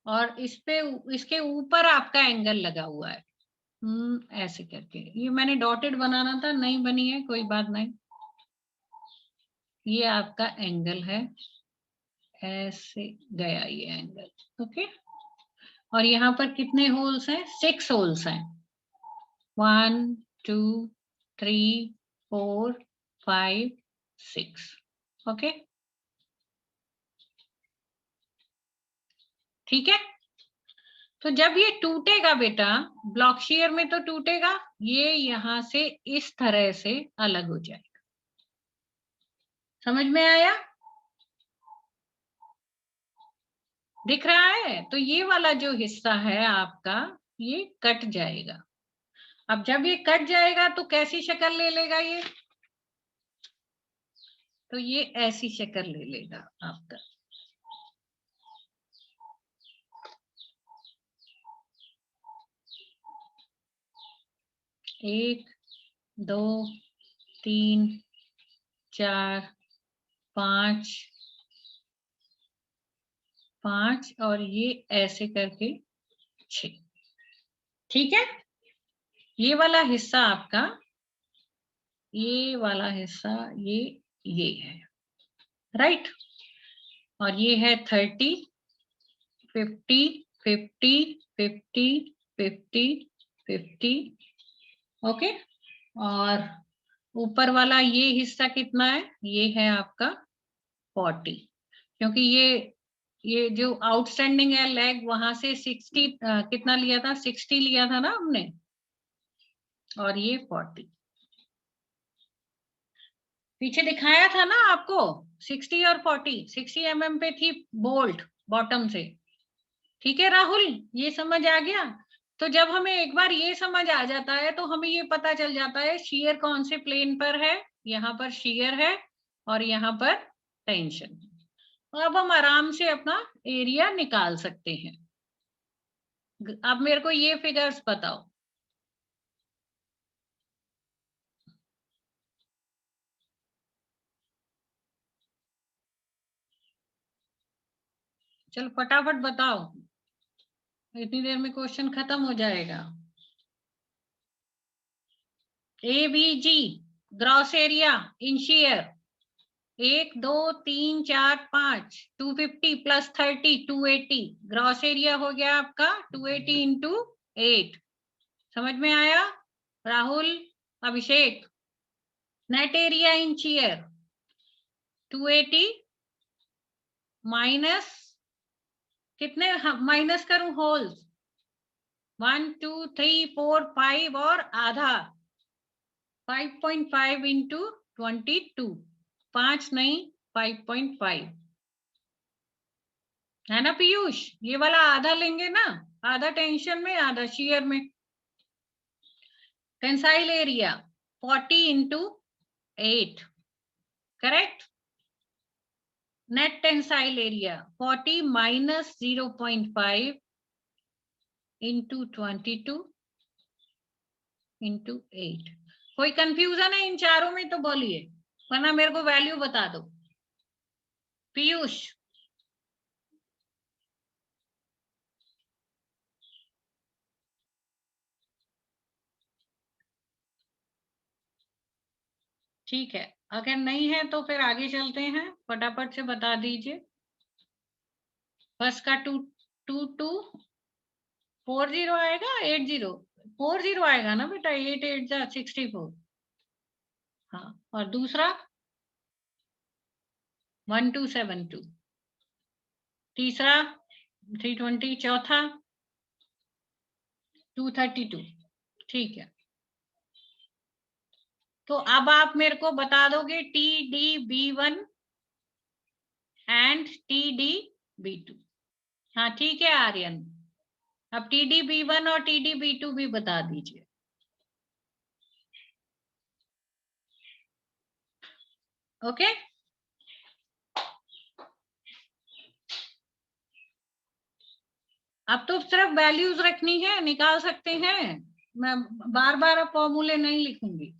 और इस पे इसके ऊपर आपका एंगल लगा हुआ है, ऐसे करके। ये मैंने डॉटेड बनाना था, नहीं बनी है, कोई बात नहीं। ये आपका एंगल है, ऐसे गया ये एंगल, ओके। और यहाँ पर कितने होल्स हैं? 6 होल्स हैं। 1 2 3 4 5 6, ओके, ठीक है। तो जब ये टूटेगा बेटा, ब्लॉक शेयर में तो टूटेगा, ये यहां से इस तरह से अलग हो जाएगा। समझ में आया? दिख रहा है? तो ये वाला जो हिस्सा है आपका, ये कट जाएगा। अब जब ये कट जाएगा तो कैसी शक्ल ले लेगा ये? तो ये ऐसी शक्ल ले लेगा आपका। एक, दो, तीन, चार, पांच, पांच, और ये ऐसे करके 6। ठीक है, ये वाला हिस्सा आपका, ये वाला हिस्सा, ये है, राइट। और ये है 30, 50, 50, 50, 50, 50, ओके। और ऊपर वाला ये हिस्सा कितना है? ये है आपका 40, क्योंकि ये जो आउटस्टैंडिंग है लेग वहां से 60 कितना लिया था, 60 लिया था ना हमने, और ये 40 पीछे दिखाया था ना आपको, 60 और 40, 60 mm पे थी बोल्ट बॉटम से। ठीक है राहुल, ये समझ आ गया? तो जब हमें एक बार ये समझ आ जाता है तो हमें ये पता चल जाता है शियर कौन से प्लेन पर है, यहाँ पर शियर है और यहाँ पर टेंशन। तो अब हम आराम से अपना एरिया निकाल सकते हैं। अब मेरे को ये फिगर्स बताओ। चलो फटाफट बताओ, इतनी देर में क्वेश्चन खत्म हो जाएगा। ABG gross area in share, 1 2 3 4 5, 250 + 30 280, gross area हो गया आपका 280 × 8। समझ में आया Rahul, Abhishek? Net area in share 280 minus कितने, माइनस करूं होल्स, 1 2 3 4 5 और आधा, 5.5 × 22, 5 नहीं 5.5 है ना पीयूष? ये वाला आधा लेंगे ना, आधा टेंशन में आधा शियर में। Tensile area 40 × 8, correct. Net tensile area 40 - 0.5 × 22 × 8। कोई कंफ्यूजन है इन चारों में तो बोलिए, वरना मेरे को वैल्यू बता दो पीयूष। ठीक है, अगर नहीं है तो फिर आगे चलते हैं, फटाफट से बता दीजिए। फर्स्ट का 2 2 4 0 आएगा, 8 0 4 0 आएगा ना बेटा, 8 8 जा 64। हाँ, और दूसरा 1272, तीसरा 320, चौथा 232। ठीक है, तो अब आप मेरे को बता दोगे TDB1 एंड TDB2। हाँ ठीक है आर्यन, अब TDB1 और TDB2 भी बता दीजिए। ओके, अब तो सिर्फ वैल्यूज रखनी है, निकाल सकते हैं, मैं बार बार फॉर्मूले नहीं लिखूंगी।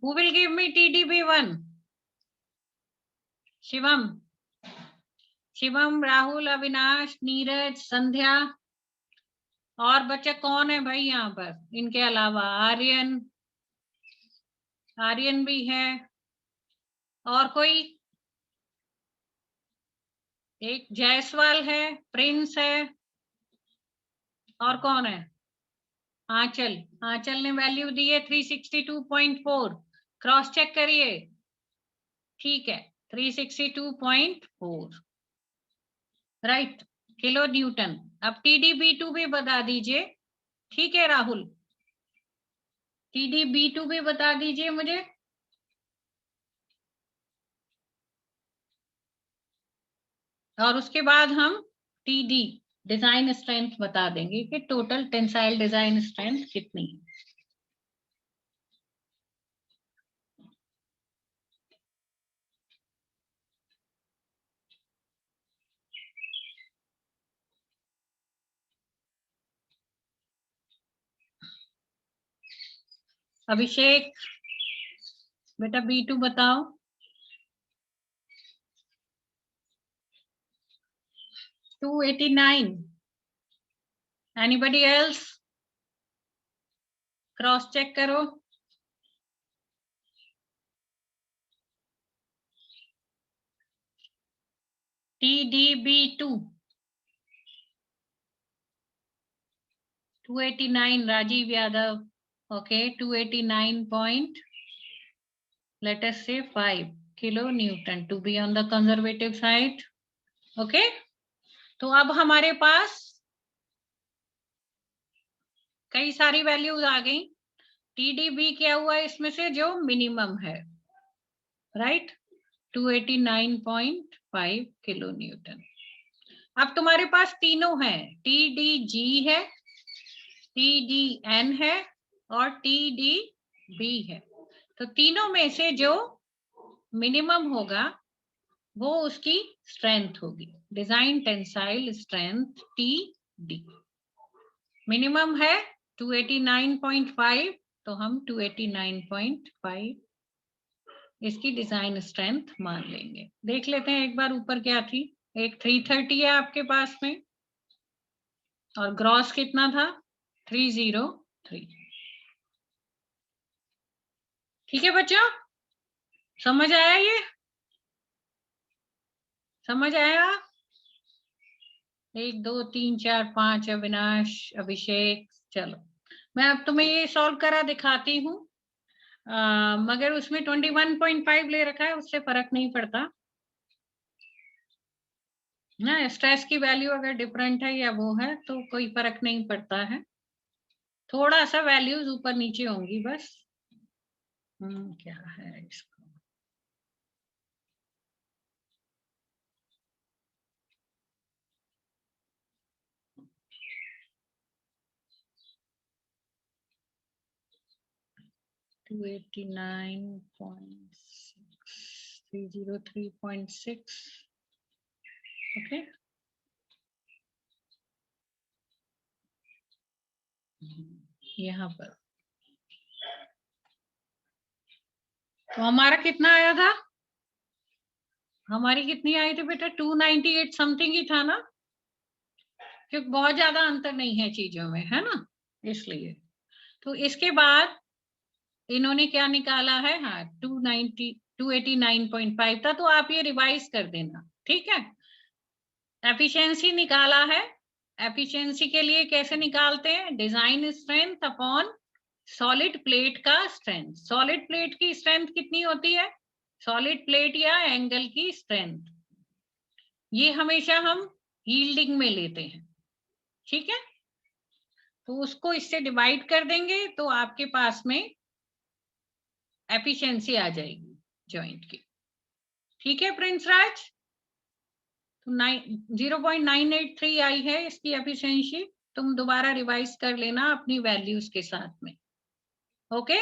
Who will give me TDB1? Shivam, Shivam, Rahul, Avinash, Neeraj, संध्या, और बच्चे कौन है भाई यहाँ पर इनके अलावा? आर्यन, आर्यन भी है, और कोई? एक जायसवाल है, प्रिंस है, और कौन है? आंचल, आंचल ने वैल्यू दी है 362.4, क्रॉस चेक करिए। ठीक है, 362.4 राइट, किलो न्यूटन। अब TDB2 भी बता दीजिए। ठीक है राहुल, TDB2 भी बता दीजिए मुझे। और उसके बाद हम TD डिजाइन स्ट्रेंथ बता देंगे कि टोटल टेंसाइल डिजाइन स्ट्रेंथ कितनी है। अभिषेक बेटा B2 बताओ। 289। Anybody else? क्रॉस चेक करो। TDB2 289 Rajiv Yadav. Okay, 289 point, let us say 5 kilonewton to be on the conservative side. Okay, तो अब हमारे पास कई सारी वैल्यूज आ गई. TDB क्या हुआ इसमें से जो मिनिमम है, राइट, 289.5 किलोन्यूटन. अब तुम्हारे पास तीनों हैं, TDG है, TDN है और TDB है. तो तीनों में से जो मिनिमम होगा वो उसकी स्ट्रेंथ होगी, design tensile strength TD. Minimum है 289.5, तो हम 289.5 इसकी डिजाइन स्ट्रेंथ मान लेंगे. देख लेते हैं एक बार ऊपर क्या थी. एक 330 है आपके पास में और ग्रॉस कितना था, 303. ठीक है बच्चों, समझ आया? ये समझ आया? 1 2 3 4 5 अविनाश, अभिषेक. चलो मैं अब तुम्हें ये सॉल्व करा दिखाती हूँ, मगर उसमें 21.5 ले रखा है, उससे फर्क नहीं पड़ता ना. स्ट्रेस की वैल्यू अगर डिफरेंट है या वो है तो कोई फर्क नहीं पड़ता है, थोड़ा सा वैल्यूज ऊपर नीचे होंगी बस. क्या है इसको, टू 303.6. ओके, यहाँ पर तो हमारा कितना आया था, हमारी कितनी आई थी बेटा, 298 समथिंग ही था ना, क्योंकि बहुत ज्यादा अंतर नहीं है चीजों में, है ना, इसलिए. तो इसके बाद इन्होंने क्या निकाला है, हाँ 289.5 था, तो आप ये रिवाइज कर देना. ठीक है, एफिशिएंसी निकाला है. एफिशिएंसी के लिए कैसे निकालते हैं, design strength upon solid plate का स्ट्रेंथ. सॉलिड प्लेट की स्ट्रेंथ कितनी होती है, सॉलिड प्लेट या एंगल की स्ट्रेंथ, ये हमेशा हम यील्डिंग में लेते हैं. ठीक है, तो उसको इससे डिवाइड कर देंगे तो आपके पास में एफिशिएंसी आ जाएगी जॉइंट की. ठीक है प्रिंस राज, तो 0.983 आई है इसकी एफिशिएंसी. तुम दोबारा रिवाइज कर लेना अपनी वैल्यूज के साथ में. Okay,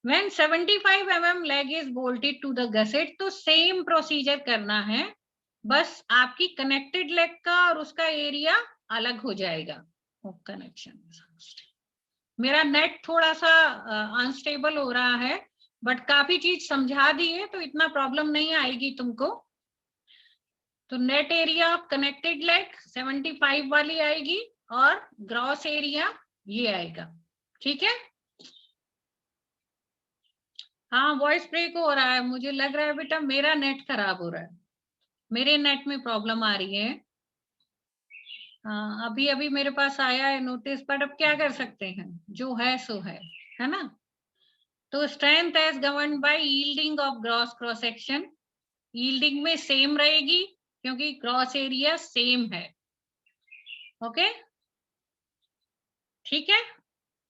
When 75 mm leg is bolted to the gusset, तो सेम प्रोसीजर करना है, बस आपकी कनेक्टेड लेग का और उसका एरिया अलग हो जाएगा. कनेक्शन, मेरा नेट थोड़ा सा अनस्टेबल हो रहा है, बट काफी चीज समझा दी है तो इतना प्रॉब्लम नहीं आएगी तुमको. तो net area of connected leg 75 वाली आएगी और ग्रॉस एरिया ये आएगा. ठीक है, हाँ वॉइस ब्रेक हो रहा है, मुझे लग रहा है बेटा मेरा नेट खराब हो रहा है, मेरे नेट में प्रॉब्लम आ रही है. हाँ अभी अभी मेरे पास आया है नोटिस, पर अब क्या कर सकते हैं, जो है सो है ना. तो strength as governed by yielding of gross cross section, yielding में सेम रहेगी क्योंकि क्रॉस एरिया सेम है. ओके, ठीक है,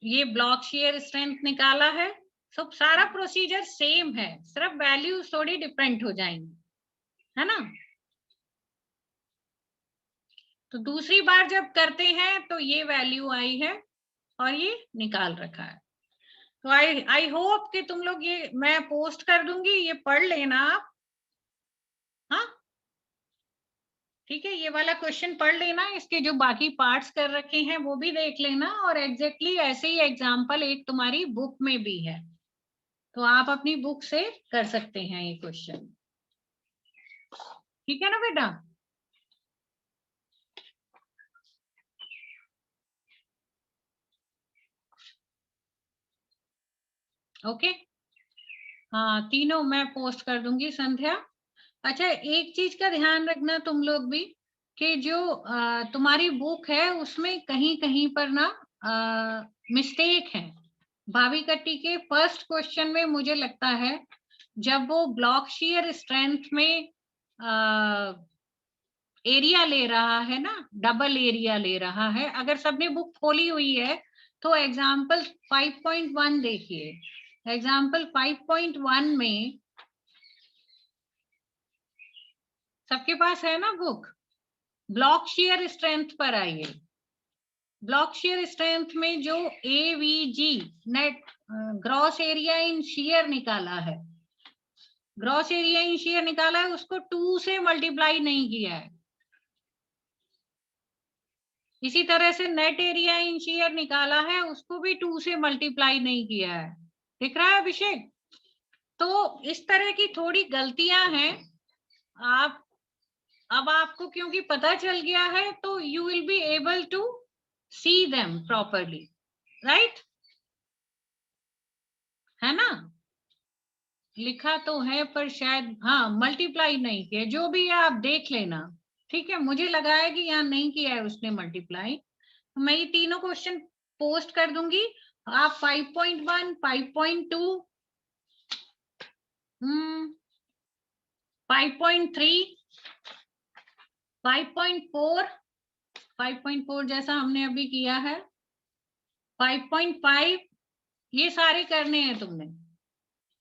ये ब्लॉक शेयर स्ट्रेंथ निकाला है. सब सारा प्रोसीजर सेम है, सिर्फ वैल्यूज थोड़ी डिफरेंट हो जाएंगी, है ना. तो दूसरी बार जब करते हैं तो ये वैल्यू आई है और ये निकाल रखा है. तो आई होप कि तुम लोग, ये मैं पोस्ट कर दूंगी, ये पढ़ लेना आप. हाँ ठीक है, ये वाला क्वेश्चन पढ़ लेना, इसके जो बाकी पार्ट्स कर रखे हैं वो भी देख लेना, और एग्जैक्टली ऐसे ही एग्जाम्पल एक तुम्हारी बुक में भी है, तो आप अपनी बुक से कर सकते हैं ये क्वेश्चन. ठीक है ना बेटा. ओके, हाँ तीनों मैं पोस्ट कर दूंगी संध्या. अच्छा, एक चीज का ध्यान रखना तुम लोग भी, कि जो तुम्हारी बुक है उसमें कहीं कहीं पर ना मिस्टेक है। भाभी कट्टी के फर्स्ट क्वेश्चन में मुझे लगता है जब वो ब्लॉक शेयर स्ट्रेंथ में एरिया ले रहा है ना, डबल एरिया ले रहा है। अगर सबने बुक खोली हुई है तो एग्जाम्पल 5.1 देखिए। एग्जाम्पल 5.1 में सबके पास है ना बुक? ब्लॉक शेयर स्ट्रेंथ पर आइए। ब्लॉक शेयर स्ट्रेंथ में जो AVG net gross area in shear निकाला है, ग्रॉस एरिया इन शेयर निकाला है, उसको 2 से मल्टीप्लाई नहीं किया है। इसी तरह से नेट एरिया इन शेयर निकाला है, उसको भी 2 से मल्टीप्लाई नहीं किया है। दिख रहा है अभिषेक? तो इस तरह की थोड़ी गलतियां हैं। आप अब आपको क्योंकि पता चल गया है तो you will be able to see them properly, right? है ना? लिखा तो है पर शायद हाँ मल्टीप्लाई नहीं किया। जो भी है आप देख लेना, ठीक है? मुझे लगा है कि यहाँ नहीं किया है उसने मल्टीप्लाई। तो मैं ये तीनों क्वेश्चन पोस्ट कर दूंगी। आप 5.1, 5.2, 5.3, 5.4, 5.4 जैसा हमने अभी किया है, 5.5, ये सारे करने हैं तुमने,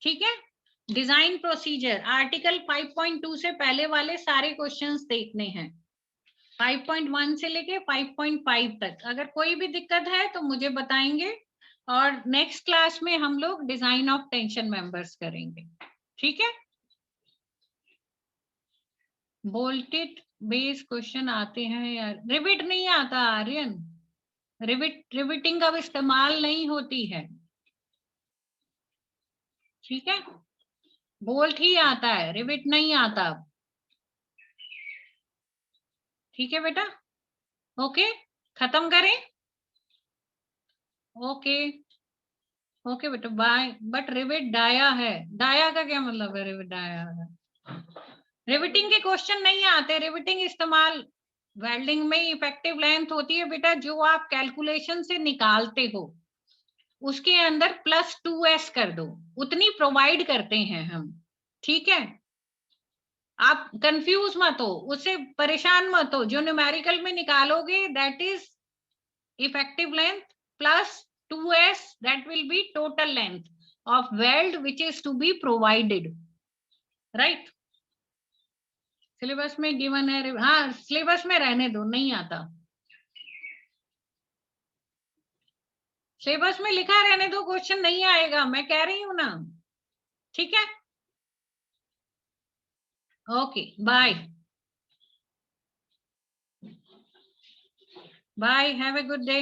ठीक है? डिजाइन प्रोसीजर आर्टिकल 5.2 से पहले वाले सारे क्वेश्चंस देखने हैं, 5.1 से लेके 5.5 तक। अगर कोई भी दिक्कत है तो मुझे बताएंगे और नेक्स्ट क्लास में हम लोग डिजाइन ऑफ टेंशन मेंबर्स करेंगे, ठीक है? बोल्टेड बेस क्वेश्चन आते हैं यार, रिविट नहीं आता आर्यन। रिविटिंग का इस्तेमाल नहीं होती है, ठीक है? बोल्ट ही आता है, रिविट नहीं आता। ठीक है बेटा? ओके, खत्म करें? ओके ओके बेटा, बाय। बट रिविट डाया है, डाया का क्या मतलब है? रिविट डाया है, रिविटिंग के क्वेश्चन नहीं आते। रिविटिंग इस्तेमाल वेल्डिंग में इफेक्टिव लेंथ होती है बेटा जो आप कैलकुलेशन से निकालते हो, उसके अंदर +2s कर दो, उतनी प्रोवाइड करते हैं हम, ठीक है? आप कंफ्यूज मत हो, उससे परेशान मत हो। जो न्यूमेरिकल में निकालोगे that is effective length plus 2s, that will be total length of weld which is to be provided, right? Syllabus में गिवन है, हाँ सिलेबस में रहने दो, नहीं आता। सिलेबस में लिखा रहने दो, क्वेश्चन नहीं आएगा, मैं कह रही हूं ना, ठीक है? Okay, bye bye, have a good day.